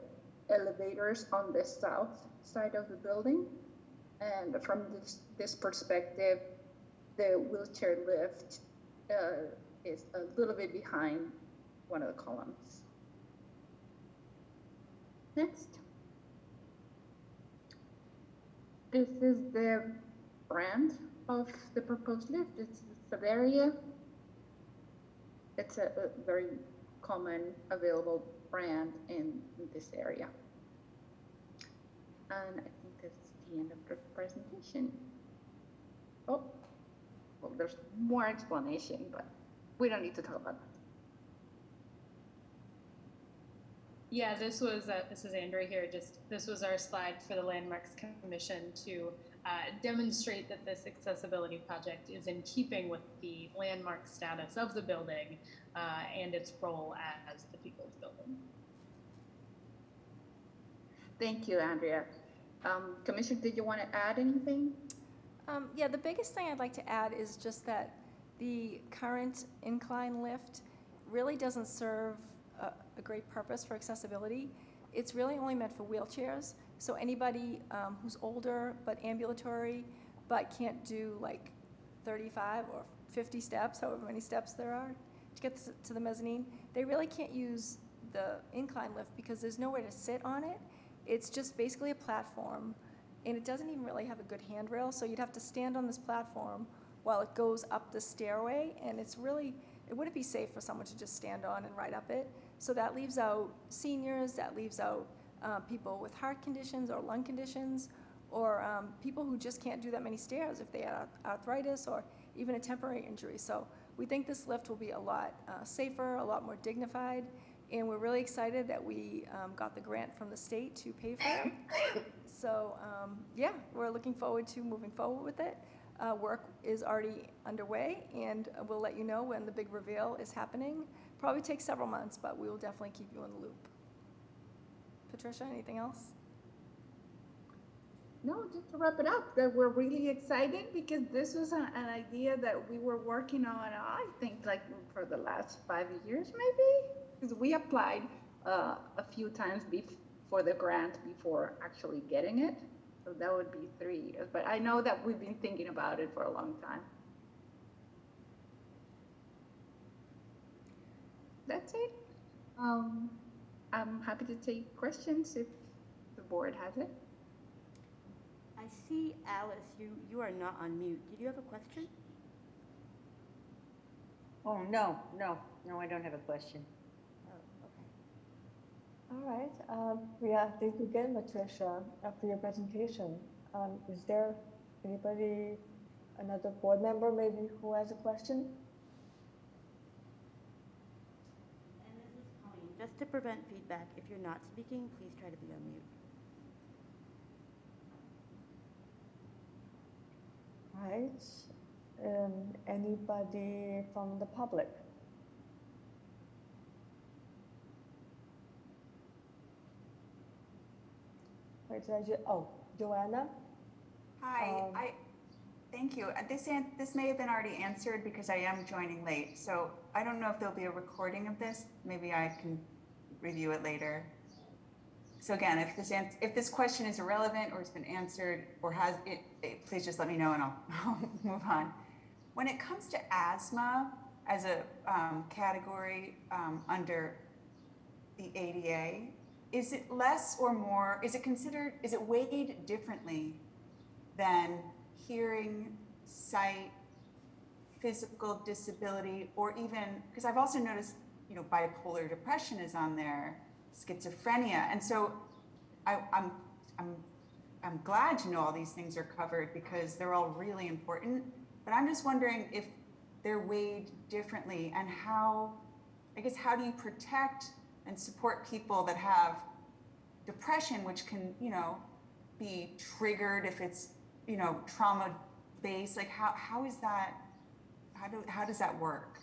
elevators on the south side of the building. And from this perspective, the wheelchair lift is a little bit behind one of the columns. Next. This is the brand of the proposed lift. It's Bavaria. It's a very common available brand in this area. And I think that's the end of the presentation. Oh, well, there's more explanation, but we don't need to talk about that. Yeah, this is Andrea here. This was our slide for the Landmarks Commission to demonstrate that this accessibility project is in keeping with the landmark status of the building and its role as the people's building. Thank you, Andrea. Commissioner, did you want to add anything? Yeah, the biggest thing I'd like to add is just that the current incline lift really doesn't serve a great purpose for accessibility. It's really only meant for wheelchairs. So anybody who's older but ambulatory but can't do like 35 or 50 steps, however many steps there are, to get to the mezzanine, they really can't use the incline lift because there's nowhere to sit on it. It's just basically a platform, and it doesn't even really have a good handrail, so you'd have to stand on this platform while it goes up the stairway, and it wouldn't be safe for someone to just stand on and ride up it. So that leaves out seniors, that leaves out people with heart conditions or lung conditions, or people who just can't do that many stairs if they have arthritis or even a temporary injury. So we think this lift will be a lot safer, a lot more dignified, and we're really excited that we got the grant from the state to pay for it. So yeah, we're looking forward to moving forward with it. Work is already underway, and we'll let you know when the big reveal is happening. Probably takes several months, but we will definitely keep you in the loop. Patricia, anything else? No, just to wrap it up, that we're really excited because this was an idea that we were working on, I think, like for the last 5 years, maybe, because we applied a few times for the grant before actually getting it. So that would be 3 years. But I know that we've been thinking about it for a long time. That's it. I'm happy to take questions if the board has it. I see, Alice, you are not on mute. Did you have a question? Oh, no, I don't have a question. Oh, okay. All right. Yeah, thank you again, Patricia, for your presentation. Is there another board member maybe who has a question? And this is Colleen. Just to prevent feedback, if you're not speaking, please try to be on mute. All right. Anybody from the public? Wait, Joanna? Hi, thank you. This may have been already answered because I am joining late. So I don't know if there'll be a recording of this. Maybe I can review it later. So again, if this question is irrelevant or has been answered or has it, please just let me know and I'll move on. When it comes to asthma as a category under the ADA, is it less or more, is it weighed differently than hearing, sight, physical disability, or even, because I've also noticed, bipolar depression is on there, schizophrenia. And so I'm glad to know all these things are covered because they're all really important, but I'm just wondering if they're weighed differently and how do you protect and support people that have depression, which can, be triggered if it's, trauma based. Like how is that? How does that work?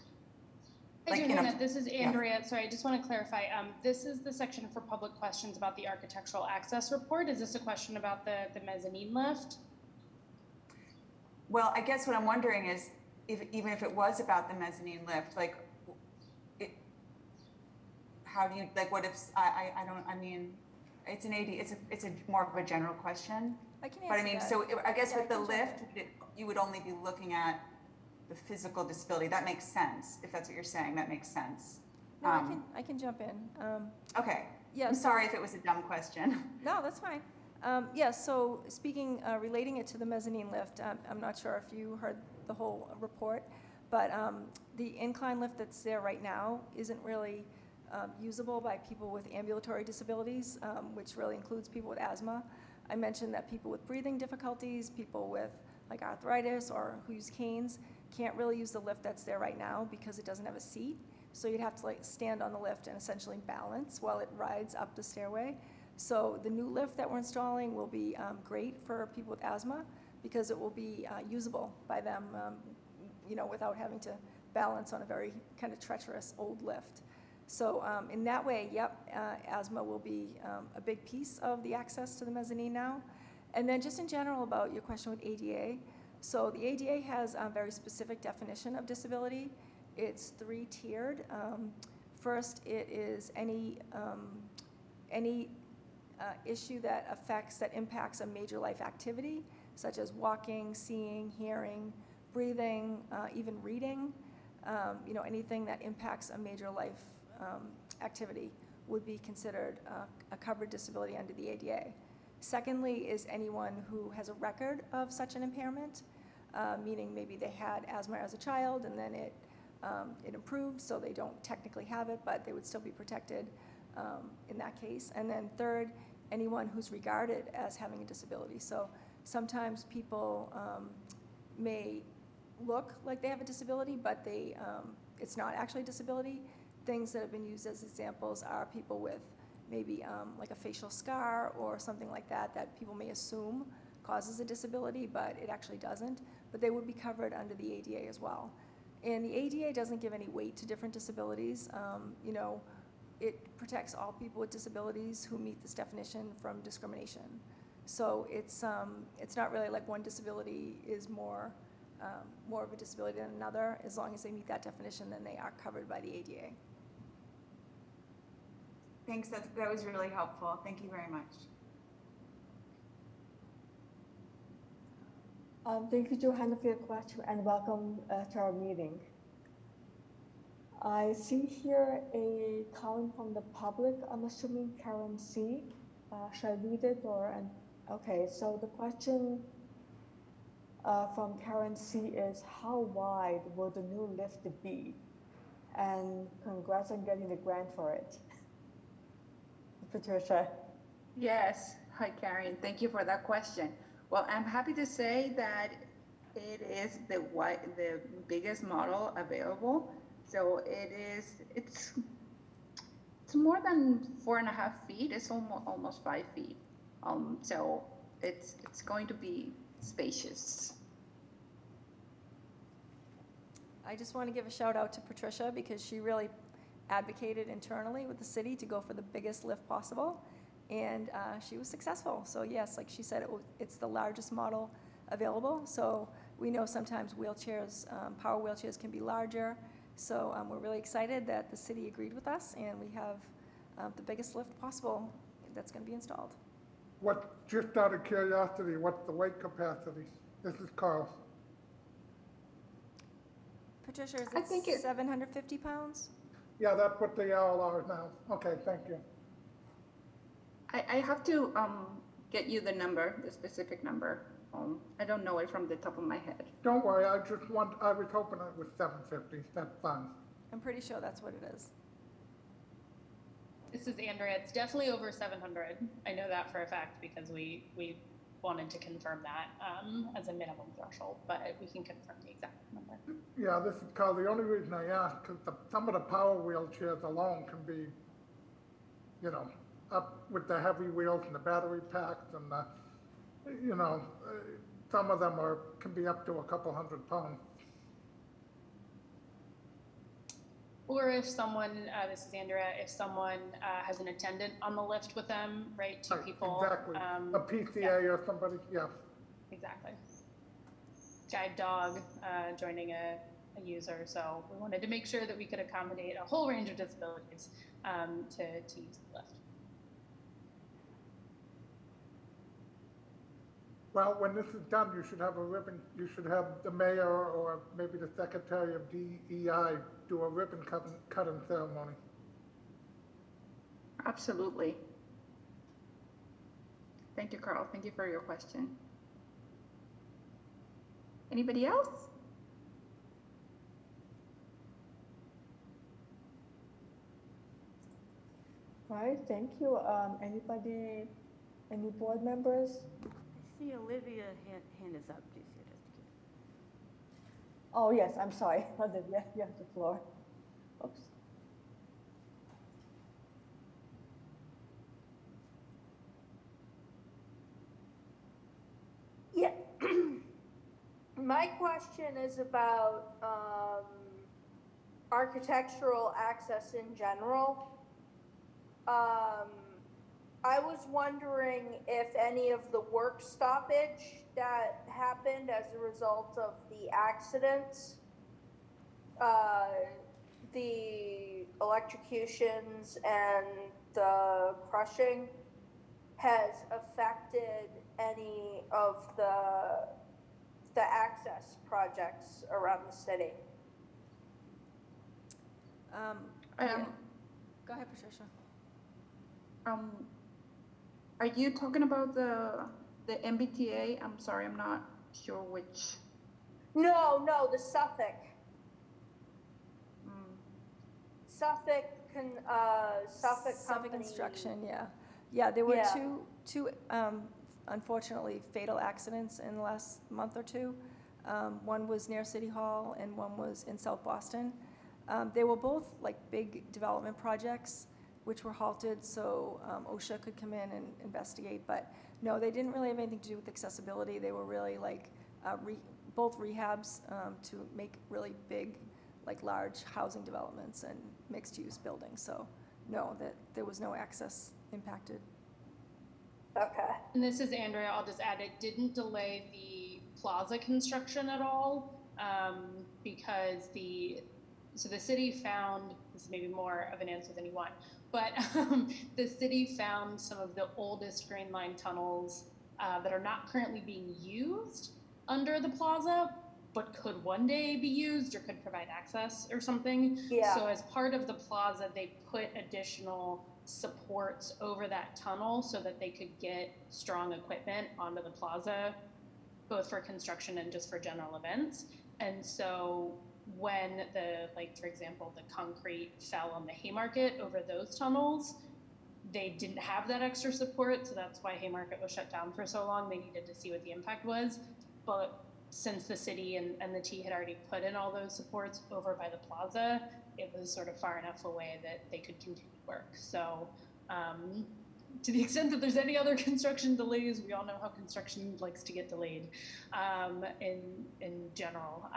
Hi, Juliana, this is Andrea. Yeah. Sorry, I just want to clarify. This is the section for public questions about the architectural access report. Is this a question about the mezzanine lift? Well, I guess what I'm wondering is, even if it was about the mezzanine lift, how do you, what if, it's an AD, it's a more of a general question. I can answer that. So I guess with the lift, you would only be looking at the physical disability. That makes sense. If that's what you're saying, that makes sense. No, I can jump in. Okay. Yeah. I'm sorry if it was a dumb question. No, that's fine. Yeah, so speaking, relating it to the mezzanine lift, I'm not sure if you heard the whole report, but the incline lift that's there right now isn't really usable by people with ambulatory disabilities, which really includes people with asthma. I mentioned that people with breathing difficulties, people with arthritis or who use canes can't really use the lift that's there right now because it doesn't have a seat. So you'd have to stand on the lift and essentially balance while it rides up the stairway. So the new lift that we're installing will be great for people with asthma because it will be usable by them, without having to balance on a very kind of treacherous old lift. So in that way, asthma will be a big piece of the access to the mezzanine now. And then just in general about your question with ADA. So the ADA has a very specific definition of disability. It's 3-tiered. First, it is any issue that impacts a major life activity, such as walking, seeing, hearing, breathing, even reading. anything that impacts a major life activity would be considered a covered disability under the ADA. Secondly is anyone who has a record of such an impairment, meaning maybe they had asthma as a child and then it improved, so they don't technically have it, but they would still be protected in that case. And then third, anyone who's regarded as having a disability. So sometimes people may look like they have a disability, but it's not actually a disability. Things that have been used as examples are people with maybe like a facial scar or something like that people may assume causes a disability, but it actually doesn't. But they would be covered under the ADA as well. And the ADA doesn't give any weight to different disabilities. It protects all people with disabilities who meet this definition from discrimination. So it's not really like one disability is more of a disability than another. As long as they meet that definition, then they are covered by the ADA. Thanks, that was really helpful. Thank you very much. Thank you, Johanna, for your question, and welcome to our meeting. I see here a comment from the public. I'm assuming Karen C. Should I read it or? Okay, so the question from Karen C. is, how wide will the new lift be? And congrats on getting the grant for it. Patricia. Yes. Hi, Karen. Thank you for that question. Well, I'm happy to say that it is the biggest model available. So it's more than 4.5 feet. It's almost 5 feet. So it's going to be spacious. I just want to give a shout out to Patricia because she really advocated internally with the city to go for the biggest lift possible, and she was successful. So yes, like she said, it's the largest model available. So we know sometimes wheelchairs, power wheelchairs can be larger. So we're really excited that the city agreed with us, and we have the biggest lift possible that's going to be installed. Just out of curiosity, what's the weight capacity? This is Carl. Patricia, is it 750 pounds? Yeah, that's what they all are now. Okay, thank you. I have to get you the specific number. I don't know it from the top of my head. Don't worry, I was hoping it was 750. That's fine. I'm pretty sure that's what it is. This is Andrea. It's definitely over 700. I know that for a fact because we wanted to confirm that as a minimum threshold, but we can confirm the exact number. Yeah, this is Carl. The only reason I ask is some of the power wheelchairs alone can be, up with the heavy wheels and the battery packs and some of them can be up to a couple 100 pounds. Or if someone, this is Andrea, if someone has an attendant on the lift with them, right, two people. Exactly, a PCA or somebody, yeah. Exactly. Guide dog joining a user, so we wanted to make sure that we could accommodate a whole range of disabilities to use the lift. Well, when this is done, you should have a ribbon. You should have the mayor or maybe the secretary of DEI do a ribbon cutting ceremony. Absolutely. Thank you, Carl. Thank you for your question. Anybody else? All right, thank you. Anybody, any board members? I see Olivia hand is up. Do you see it? Oh, yes, I'm sorry. Olivia, you have the floor. Oops. Yeah. My question is about architectural access in general. I was wondering if any of the work stoppage that happened as a result of the accidents, the electrocutions and the crushing, has affected any of the access projects around the city. Yeah. Go ahead, Patricia. Are you talking about the MBTA? I'm sorry, I'm not sure which. No, the Suffolk. Mm. Suffolk Suffolk Company. Construction, yeah. Yeah, there were Yeah. two unfortunately fatal accidents in the last month or two. One was near City Hall and one was in South Boston. They were both like big development projects which were halted so OSHA could come in and investigate, but no, they didn't really have anything to do with accessibility. They were really like both rehabs to make really big, like large housing developments and mixed-use buildings. So no, that there was no access impacted. Okay. And this is Andrea, I'll just add, it didn't delay the plaza construction at all, because the city found, this is maybe more of an answer than you want, but the city found some of the oldest Green Line tunnels that are not currently being used under the plaza, but could one day be used or could provide access or something. Yeah. So as part of the plaza, they put additional supports over that tunnel so that they could get strong equipment onto the plaza, both for construction and just for general events. And so when for example, the concrete fell on the Haymarket over those tunnels, they didn't have that extra support. So that's why Haymarket was shut down for so long. They needed to see what the impact was. But since the city and the T had already put in all those supports over by the plaza, it was sort of far enough away that they could continue work. So to the extent that there's any other construction delays, we all know how construction likes to get delayed in general.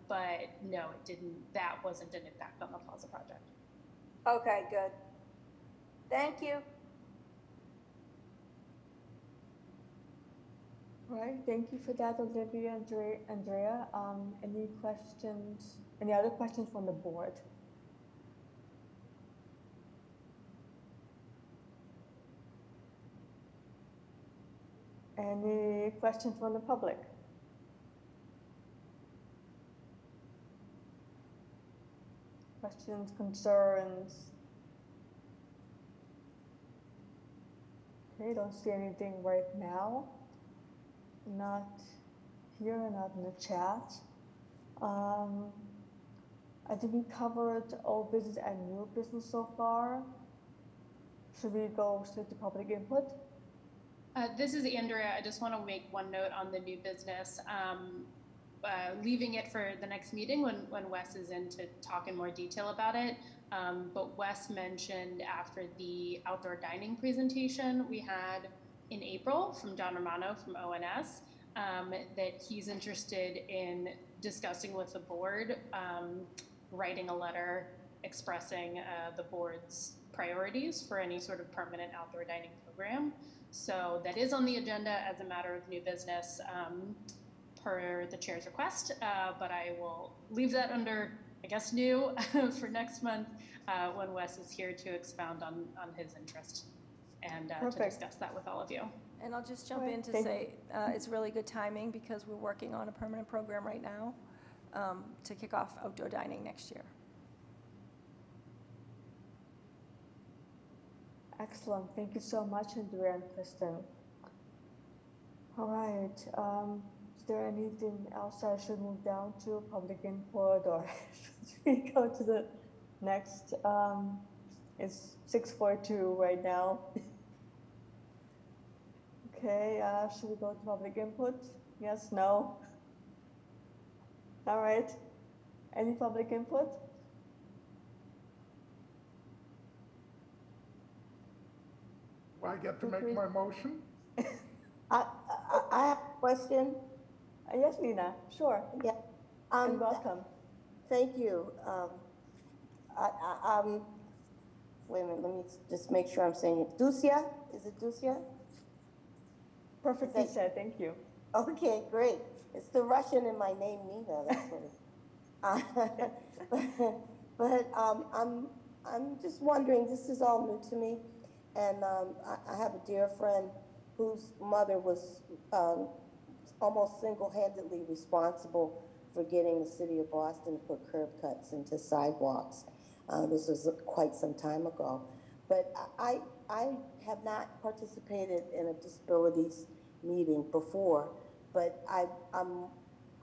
But no, it didn't. That wasn't an impact on the plaza project. Okay, good. Thank you. All right, thank you for that, Olivia and Andrea. Any questions, any other questions from the board? Any questions from the public? Questions, concerns? Okay, don't see anything right now. Not here, not in the chat. I think we covered old business and new business so far. Should we go straight to public input? This is Andrea. I just want to make one note on the new business. Leaving it for the next meeting when Wes is in to talk in more detail about it. But Wes mentioned after the outdoor dining presentation we had in April from John Romano from ONS, that he's interested in discussing with the board, writing a letter expressing the board's priorities for any sort of permanent outdoor dining program. So that is on the agenda as a matter of new business per the chair's request, but I will leave that under, I guess, new for next month when Wes is here to expound on his interest and to discuss that with all of you. And I'll just jump in to say it's really good timing because we're working on a permanent program right now to kick off outdoor dining next year. Excellent. Thank you so much, Andrea and Kristen. All right. Is there anything else I should move down to? Public input, or should we go to the next? It's 6:42 right now. Okay. Should we go to public input? Yes, no? All right. Any public input? I get to make my motion? I have a question. Yes, Nina, sure. Yeah. And welcome. Thank you. Wait a minute, let me just make sure I'm saying it. Ducia? Is it Ducia? Perfectly said, thank you. Okay, great. It's the Russian in my name, Nina, that's what it is. But I'm just wondering, this is all new to me, and I have a dear friend whose mother was almost single-handedly responsible for getting the city of Boston to put curb cuts into sidewalks. This was quite some time ago. But I have not participated in a disabilities meeting before, but I'm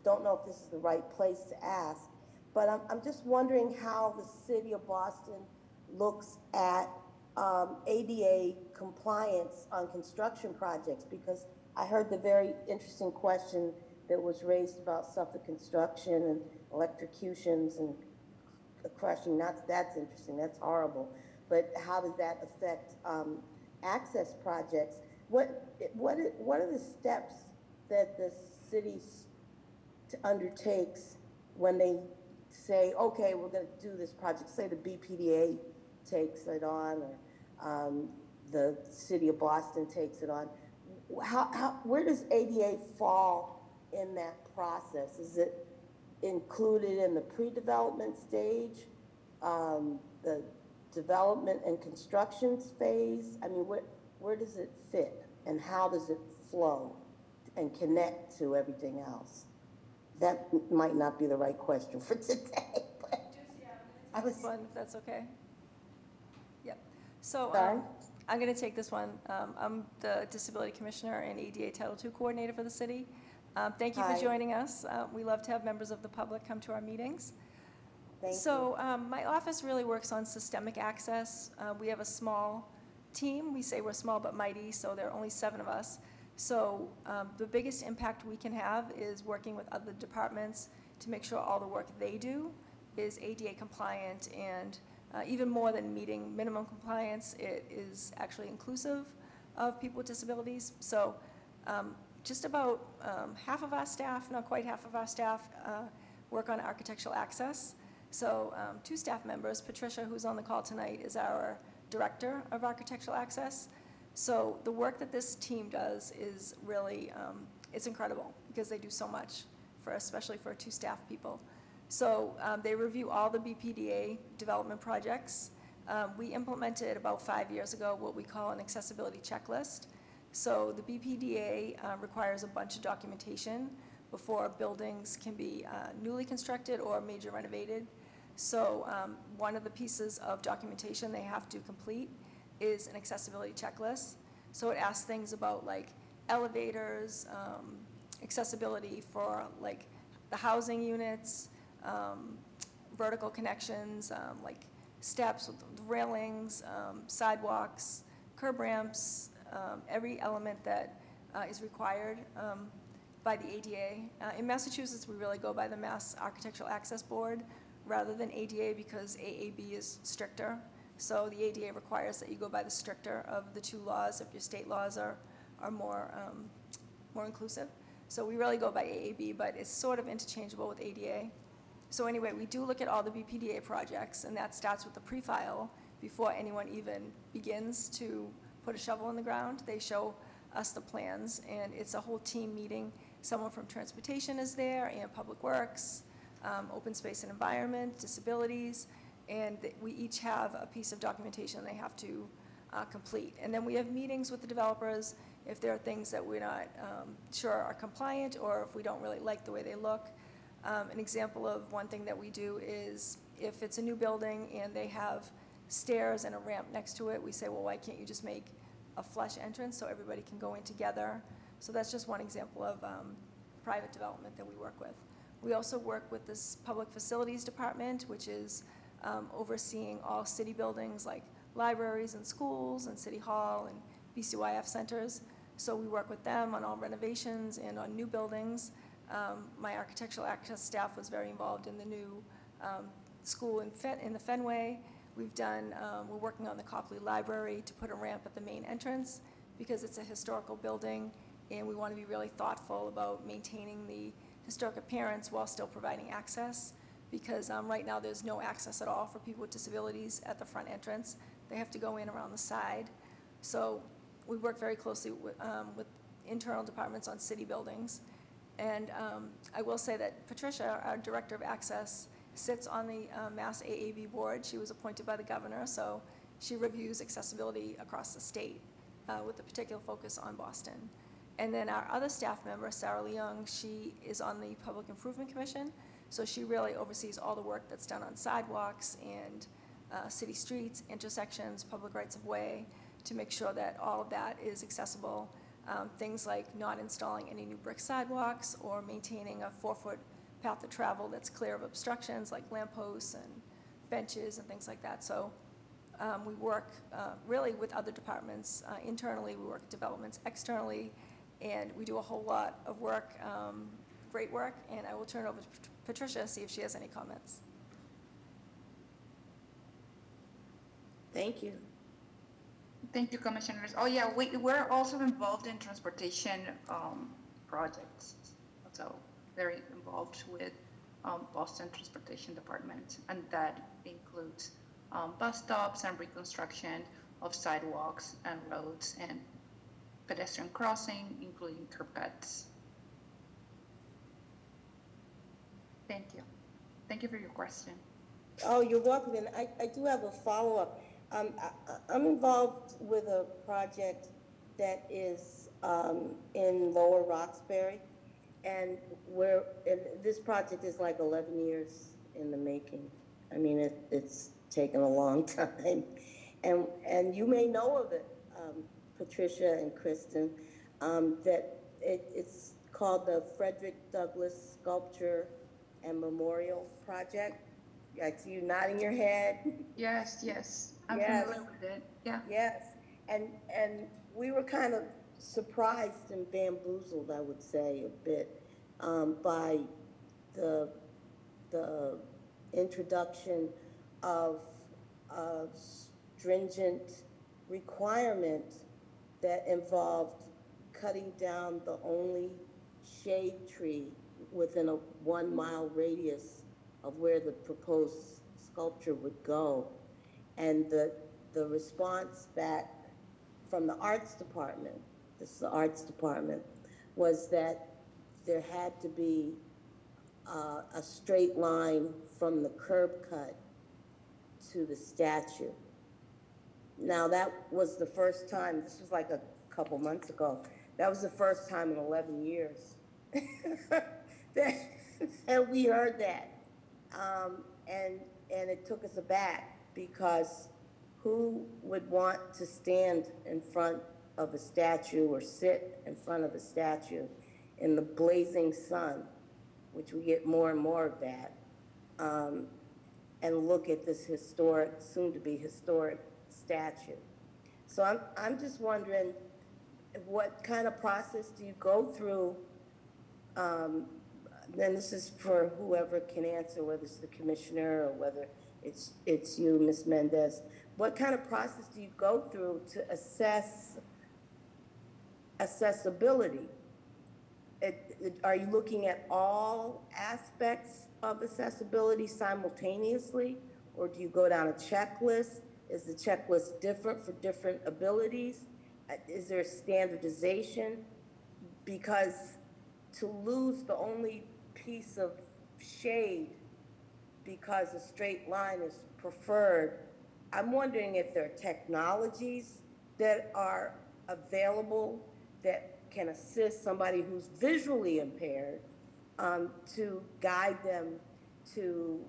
don't know if this is the right place to ask, but I'm just wondering how the city of Boston looks at ADA compliance on construction projects, because I heard the very interesting question that was raised about Suffolk construction and electrocutions and crushing. That's interesting. That's horrible. But how does that affect access projects? What are the steps that the city undertakes when they say, okay, we're going to do this project? Say the BPDA takes it on, or the city of Boston takes it on. Where does ADA fall in that process? Is it included in the pre-development stage, the development and construction phase? I mean, where does it fit, and how does it flow and connect to everything else? That might not be the right question for today, but I was one, if that's okay. Yep. So sorry? I'm going to take this one. I'm the Disability Commissioner and ADA Title II Coordinator for the city. Thank you for joining us. We love to have members of the public come to our meetings. Thank you. So my office really works on systemic access. We have a small team. We say we're small but mighty, so there are only 7 of us. So the biggest impact we can have is working with other departments to make sure all the work they do is ADA compliant, and even more than meeting minimum compliance, it is actually inclusive of people with disabilities. So just about half of our staff, not quite half of our staff, work on architectural access. So 2 staff members, Patricia, who's on the call tonight, is our Director of Architectural Access. So the work that this team does is really, it's incredible, because they do so much, especially for 2 staff people. So they review all the BPDA development projects. We implemented about 5 years ago what we call an accessibility checklist. So the BPDA requires a bunch of documentation before buildings can be newly constructed or major renovated. So one of the pieces of documentation they have to complete is an accessibility checklist. So it asks things about like elevators, accessibility for like the housing units, vertical connections, like steps with railings, sidewalks, curb ramps, every element that is required by the ADA. In Massachusetts, we really go by the Mass Architectural Access Board rather than ADA, because AAB is stricter. So the ADA requires that you go by the stricter of the 2 laws if your state laws are more inclusive. So we really go by AAB, but it's sort of interchangeable with ADA. So anyway, we do look at all the BPDA projects, and that starts with the pre-file before anyone even begins to put a shovel in the ground. They show us the plans, and it's a whole team meeting. Someone from transportation is there, and public works, open space and environment, disabilities, and we each have a piece of documentation they have to complete. And then we have meetings with the developers if there are things that we're not sure are compliant, or if we don't really like the way they look. An example of one thing that we do is if it's a new building and they have stairs and a ramp next to it, we say, well, why can't you just make a flush entrance so everybody can go in together? So that's just one example of private development that we work with. We also work with this Public Facilities Department, which is overseeing all city buildings like libraries and schools and City Hall and BCYF centers. So we work with them on all renovations and on new buildings. My architectural access staff was very involved in the new school in the Fenway. We're working on the Copley Library to put a ramp at the main entrance, because it's a historical building, and we want to be really thoughtful about maintaining the historic appearance while still providing access, because right now there's no access at all for people with disabilities at the front entrance. They have to go in around the side. So we work very closely with internal departments on city buildings. And I will say that Patricia, our Director of Access, sits on the Mass AAB board. She was appointed by the governor, so she reviews accessibility across the state with a particular focus on Boston. And then our other staff member, Sarah Leung, she is on the Public Improvement Commission, so she really oversees all the work that's done on sidewalks and city streets, intersections, public rights of way, to make sure that all of that is accessible. Things like not installing any new brick sidewalks or maintaining a 4-foot path of travel that's clear of obstructions like lampposts and benches and things like that. So we work really with other departments internally, we work with developments externally, and we do a whole lot of work, great work, and I will turn it over to Patricia, see if she has any comments. Thank you. Thank you, Commissioners. Oh, yeah, we're also involved in transportation projects. So very involved with Boston Transportation Department, and that includes bus stops and reconstruction of sidewalks and roads and pedestrian crossing, including curbs. Thank you. Thank you for your question. Oh, you're welcome. And I do have a follow-up. I'm involved with a project that is in Lower Roxbury, and this project is like 11 years in the making. I mean, it's taken a long time, and you may know of it, Patricia and Kristen, that it's called the Frederick Douglass Sculpture and Memorial Project. I see you nodding your head. Yes, I'm familiar with it. Yeah. Yes, and we were kind of surprised and bamboozled, I would say, a bit by the introduction of a stringent requirement that involved cutting down the only shade tree within a 1-mile radius of where the proposed sculpture would go. And the response back from the arts department, this is the arts department, was that there had to be a straight line from the curb cut to the statue. Now that was the first time, this was like a couple months ago, that was the first time in 11 years that we heard that. And it took us aback, because who would want to stand in front of a statue or sit in front of a statue in the blazing sun, which we get more and more of that, and look at this historic, soon-to-be historic statue. So I'm just wondering, what kind of process do you go through? And this is for whoever can answer, whether it's the commissioner or whether it's you, Ms. Mendez. What kind of process do you go through to assess accessibility? Are you looking at all aspects of accessibility simultaneously, or do you go down a checklist? Is the checklist different for different abilities? Is there standardization? Because to lose the only piece of shade because a straight line is preferred, I'm wondering if there are technologies that are available that can assist somebody who's visually impaired to guide them to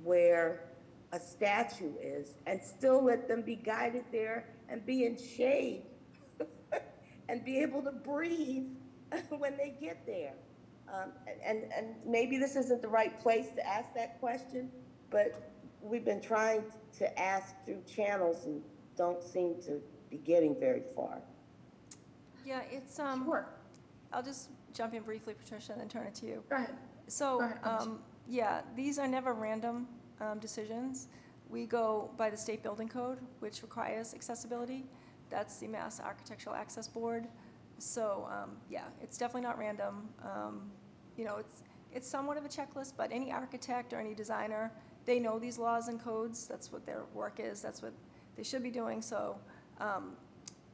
where a statue is, and still let them be guided there and be in shade and be able to breathe when they get there. And maybe this isn't the right place to ask that question, but we've been trying to ask through channels and don't seem to be getting very far. Yeah, it's, Sure. I'll just jump in briefly, Patricia, and then turn it to you. Go ahead. So, Go ahead, yeah, these are never random decisions. We go by the state building code, which requires accessibility. That's the Mass Architectural Access Board. So, yeah, it's definitely not random. You know, it's somewhat of a checklist, but any architect or any designer, they know these laws and codes. That's what their work is. That's what they should be doing. So,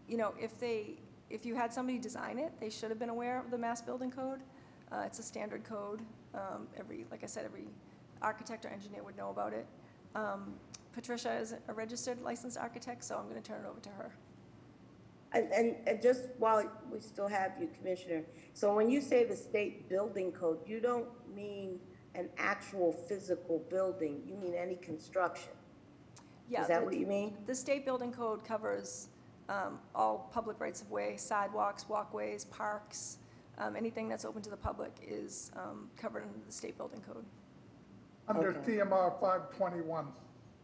you know, if you had somebody design it, they should have been aware of the Mass Building Code. It's a standard code. Like I said, every architect or engineer would know about it. Patricia is a registered licensed architect, so I'm going to turn it over to her. And just while we still have you, Commissioner, so when you say the state building code, you don't mean an actual physical building, you mean any construction? Yeah, Is that what you mean? The state building code covers all public rights of way, sidewalks, walkways, parks, anything that's open to the public is covered under the state building code. Under Okay. TMR 521.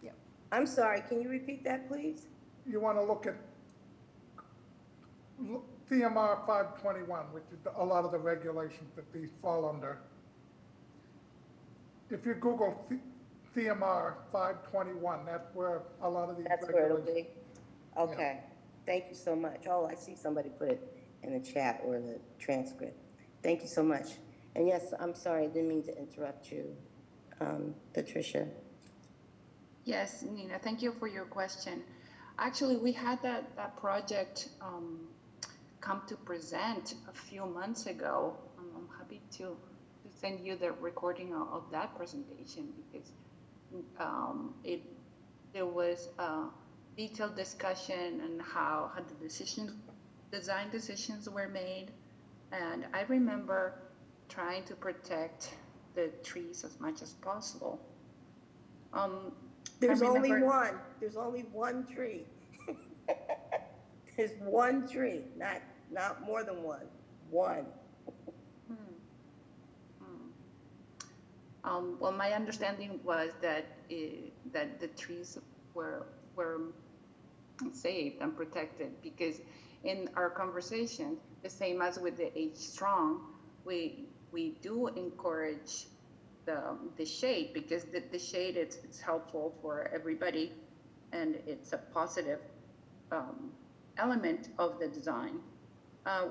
Yeah. I'm sorry, can you repeat that, please? You want to look at TMR 521, which is a lot of the regulations that these fall under. If you Google TMR 521, that's where a lot of these That's where it'll regulations. be? Okay, thank you so much. Oh, I see somebody put it in the chat or the transcript. Thank you so much. And yes, I'm sorry, I didn't mean to interrupt you, Patricia. Yes, Nina, thank you for your question. Actually, we had that project come to present a few months ago. I'm happy to send you the recording of that presentation because there was a detailed discussion on how the design decisions were made. And I remember trying to protect the trees as much as possible. There's only one. There's only one tree. There's one tree, not more than one. One. Well, my understanding was that that the trees were saved and protected because in our conversation, the same as with the H strong, we do encourage the shade because the shade it's helpful for everybody and it's a positive element of the design.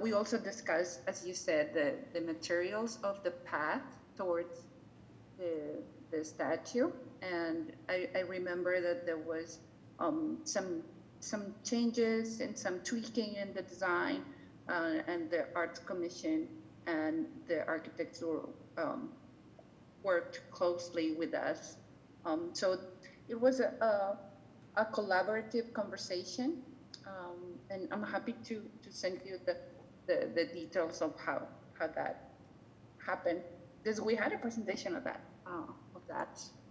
We also discussed, as you said, the materials of the path towards the statue, and I remember that there was some changes and some tweaking in the design, and the Arts Commission and the architectural worked closely with us. So it was a collaborative conversation, and I'm happy to send you the details of how that happened. Because we had a presentation of that.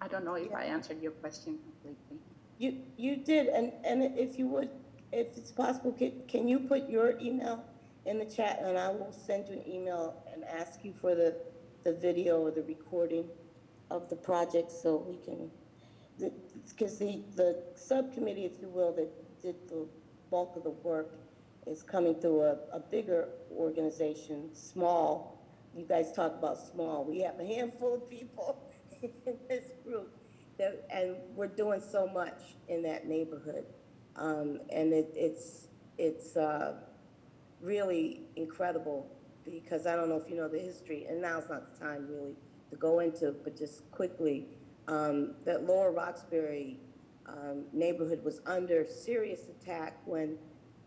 I don't know if I answered your question completely. You did, and if you would, if it's possible, can you put your email in the chat, and I will send you an email and ask you for the video or the recording of the project so we can, because the subcommittee, if you will, that did the bulk of the work is coming through a bigger organization, small. You guys talk about small. We have a handful of people in this group, and we're doing so much in that neighborhood. And it's really incredible because I don't know if you know the history, and now's not the time really to go into, but just quickly, that Lower Roxbury neighborhood was under serious attack when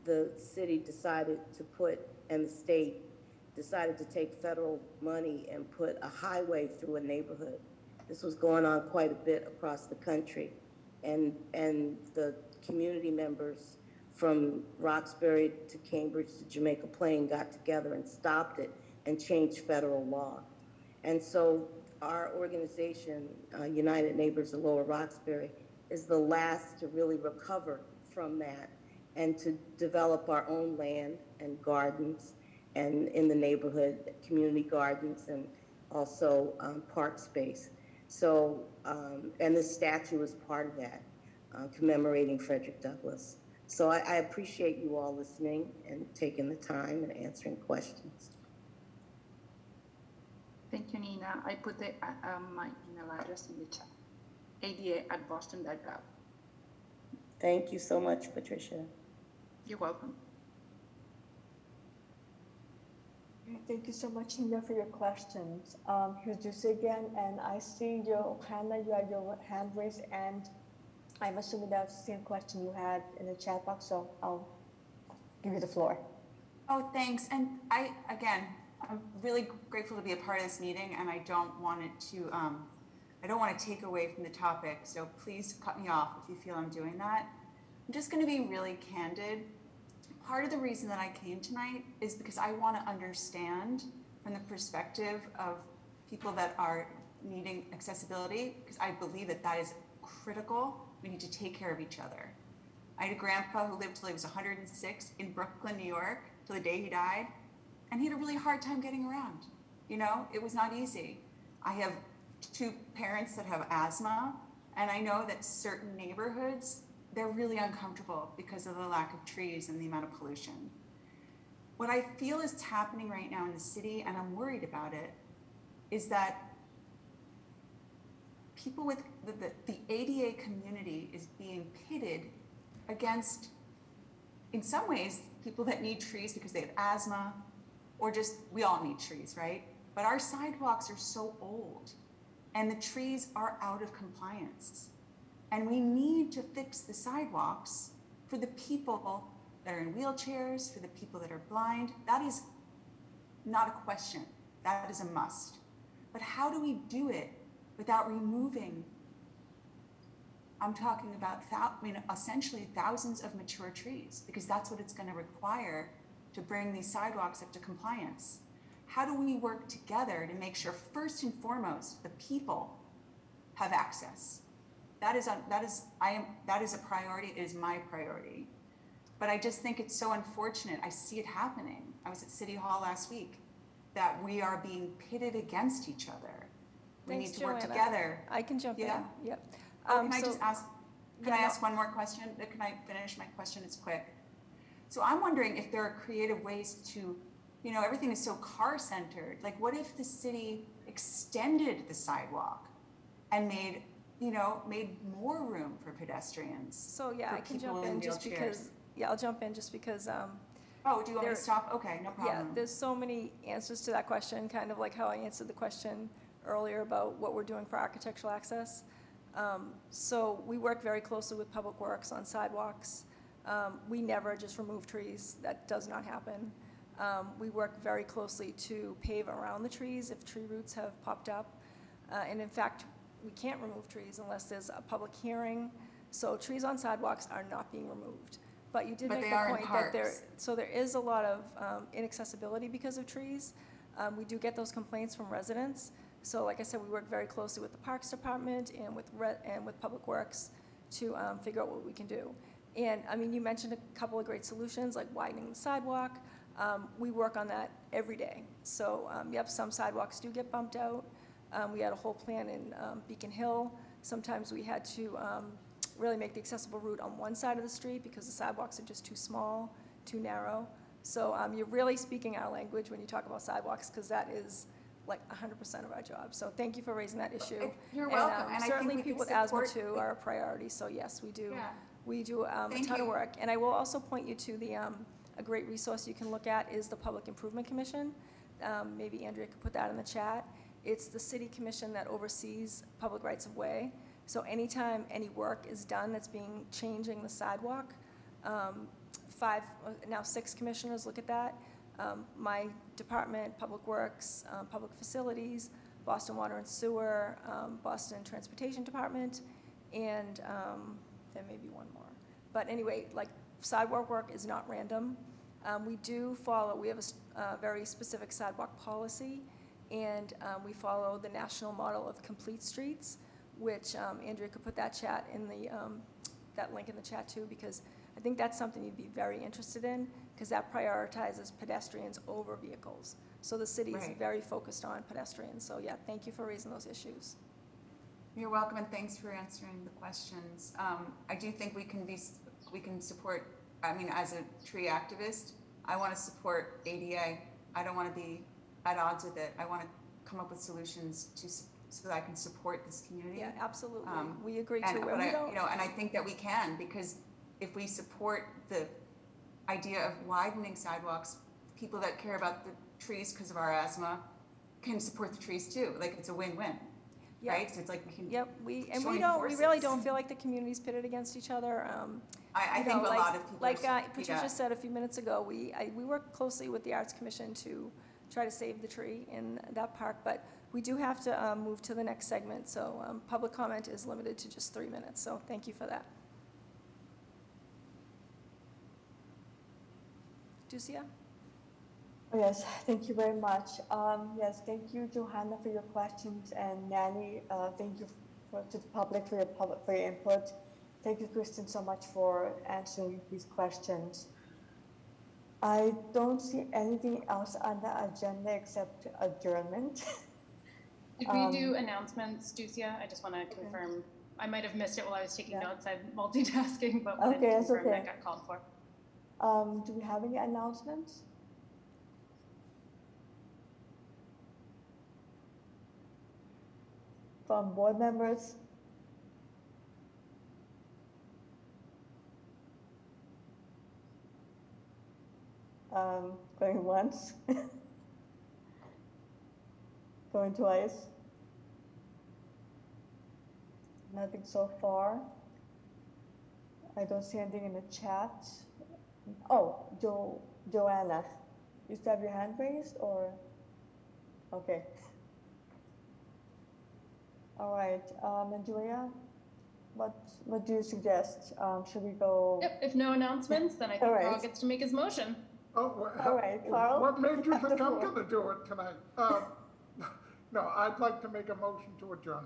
the city decided to and the state decided to take federal money and put a highway through a neighborhood. This was going on quite a bit across the country. And the community members from Roxbury to Cambridge to Jamaica Plain got together and stopped it and changed federal law. And so our organization, United Neighbors of Lower Roxbury, is the last to really recover from that and to develop our own land and gardens and in the neighborhood, community gardens and also park space. So, and this statue is part of that, commemorating Frederick Douglass. So I appreciate you all listening and taking the time and answering questions. Thank you, Nina. I put my email address in the chat, ada@boston.gov. Thank you so much, Patricia. You're welcome. Thank you so much, Nina, for your questions. Here's Juicy again, and I see Hannah, you have your hand raised, and I'm assuming that's the same question you had in the chat box, so I'll give you the floor. Oh, thanks. And I'm really grateful to be a part of this meeting, and I don't want to take away from the topic, so please cut me off if you feel I'm doing that. I'm just going to be really candid. Part of the reason that I came tonight is because I want to understand from the perspective of people that are needing accessibility, because I believe that is critical We need to take care of each other. I had a grandpa who lived till he was 106 in Brooklyn, New York, till the day he died, and he had a really hard time getting around. You know, it was not easy. I have 2 parents that have asthma, and I know that certain neighborhoods, they're really uncomfortable because of the lack of trees and the amount of pollution. What I feel is happening right now in the city, and I'm worried about it, is that people with the ADA community is being pitted against, in some ways, people that need trees because they have asthma, or just, we all need trees, right? But our sidewalks are so old, and the trees are out of compliance. And we need to fix the sidewalks for the people that are in wheelchairs, for the people that are blind. That is not a question. That is a must. But how do we do it without removing, I'm talking about essentially thousands of mature trees, because that's what it's going to require to bring these sidewalks up to compliance. How do we work together to make sure, first and foremost, the people have access? That is a priority. It is my priority. But I just think it's so unfortunate. I see it happening. I was at City Hall last week, that we are being pitted against each other. We Thanks, need to work Joanna. together. I can jump in. Yep. Can I just ask? Can I ask one more question? Can I finish my question? It's quick. So I'm wondering if there are creative ways to, you know, everything is so car-centered. Like, what if the city extended the sidewalk and made more room for pedestrians? So yeah, I can jump in just because. Yeah, I'll jump in just because. Oh, do you want me to stop? Okay, no problem. Yeah, there's so many answers to that question, kind of like how I answered the question earlier about what we're doing for architectural access. So we work very closely with Public Works on sidewalks. We never just remove trees. That does not happen. We work very closely to pave around the trees if tree roots have popped up. And in fact, we can't remove trees unless there's a public hearing. So trees on sidewalks are not being removed. But you did make the point that there is a lot of inaccessibility because of trees. We do get those complaints from residents. So like I said, we work very closely with the Parks Department and with Public Works to figure out what we can do. And I mean, you mentioned a couple of great solutions like widening the sidewalk. We work on that every day. So yep, some sidewalks do get bumped out. We had a whole plan in Beacon Hill. Sometimes we had to really make the accessible route on one side of the street because the sidewalks are just too small, too narrow. So you're really speaking our language when you talk about sidewalks, because that is like 100% of our job. So thank you for raising that issue. You're welcome. And certainly people with asthma too are a priority. So yes, we do. Yeah. We do a ton of work. And I will also point you to the a great resource you can look at is the Public Improvement Commission. Maybe Andrea could put that in the chat. It's the city commission that oversees public rights of way. So anytime any work is done that's changing the sidewalk, 6 commissioners look at that. My department, Public Works, Public Facilities, Boston Water and Sewer, Boston Transportation Department, and there may be one more. But anyway, like, sidewalk work is not random. We have a very specific sidewalk policy, and we follow the national model of complete streets, which Andrea could put that that link in the chat too, because I think that's something you'd be very interested in, because that prioritizes pedestrians over vehicles. So the city is very focused on pedestrians. So yeah, thank you for raising those issues. You're welcome, and thanks for answering the questions. I do think we can support, I mean, as a tree activist, I want to support ADA. I don't want to be at odds with it. I want to come up with solutions so that I can support this community. Yeah, absolutely. We agree too. And I think that we can, because if we support the idea of widening sidewalks, people that care about the trees because of our asthma can support the trees too. Like, it's a win-win. Yep. Right? So it's like we can. Yep. We really don't feel like the community's pitted against each other. I think a lot of people. Like Patricia said a few minutes ago, we work closely with the Arts Commission to try to save the tree in that park, but we do have to move to the next segment. So public comment is limited to just 3 minutes. So thank you for that. Ducia? Yes, thank you very much. Yes, thank you, Johanna, for your questions, and Nanny, thank you to the public for your input. Thank you, Kristen, so much for answering these questions. I don't see anything else on the agenda except adjournment. Did we do announcements, Ducia? I just want to confirm. I might have missed it while I was taking notes. I'm multitasking, but wanted to confirm that got called for. Do we have any announcements? From board members? Going once? Going twice? Nothing so far. I don't see anything in the chat. Oh, Joanna, you still have your hand raised or? Okay. All right, and Julia, what do you suggest? Should we go? Yep, if no announcements, then I think Carl gets to make his motion. Oh, well, All right, Carl. what made you think I'm gonna do it tonight? No, I'd like to make a motion to adjourn.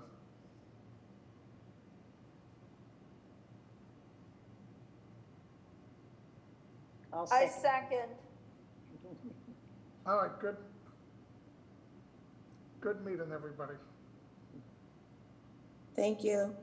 I second. All right, good meeting, everybody. Thank you.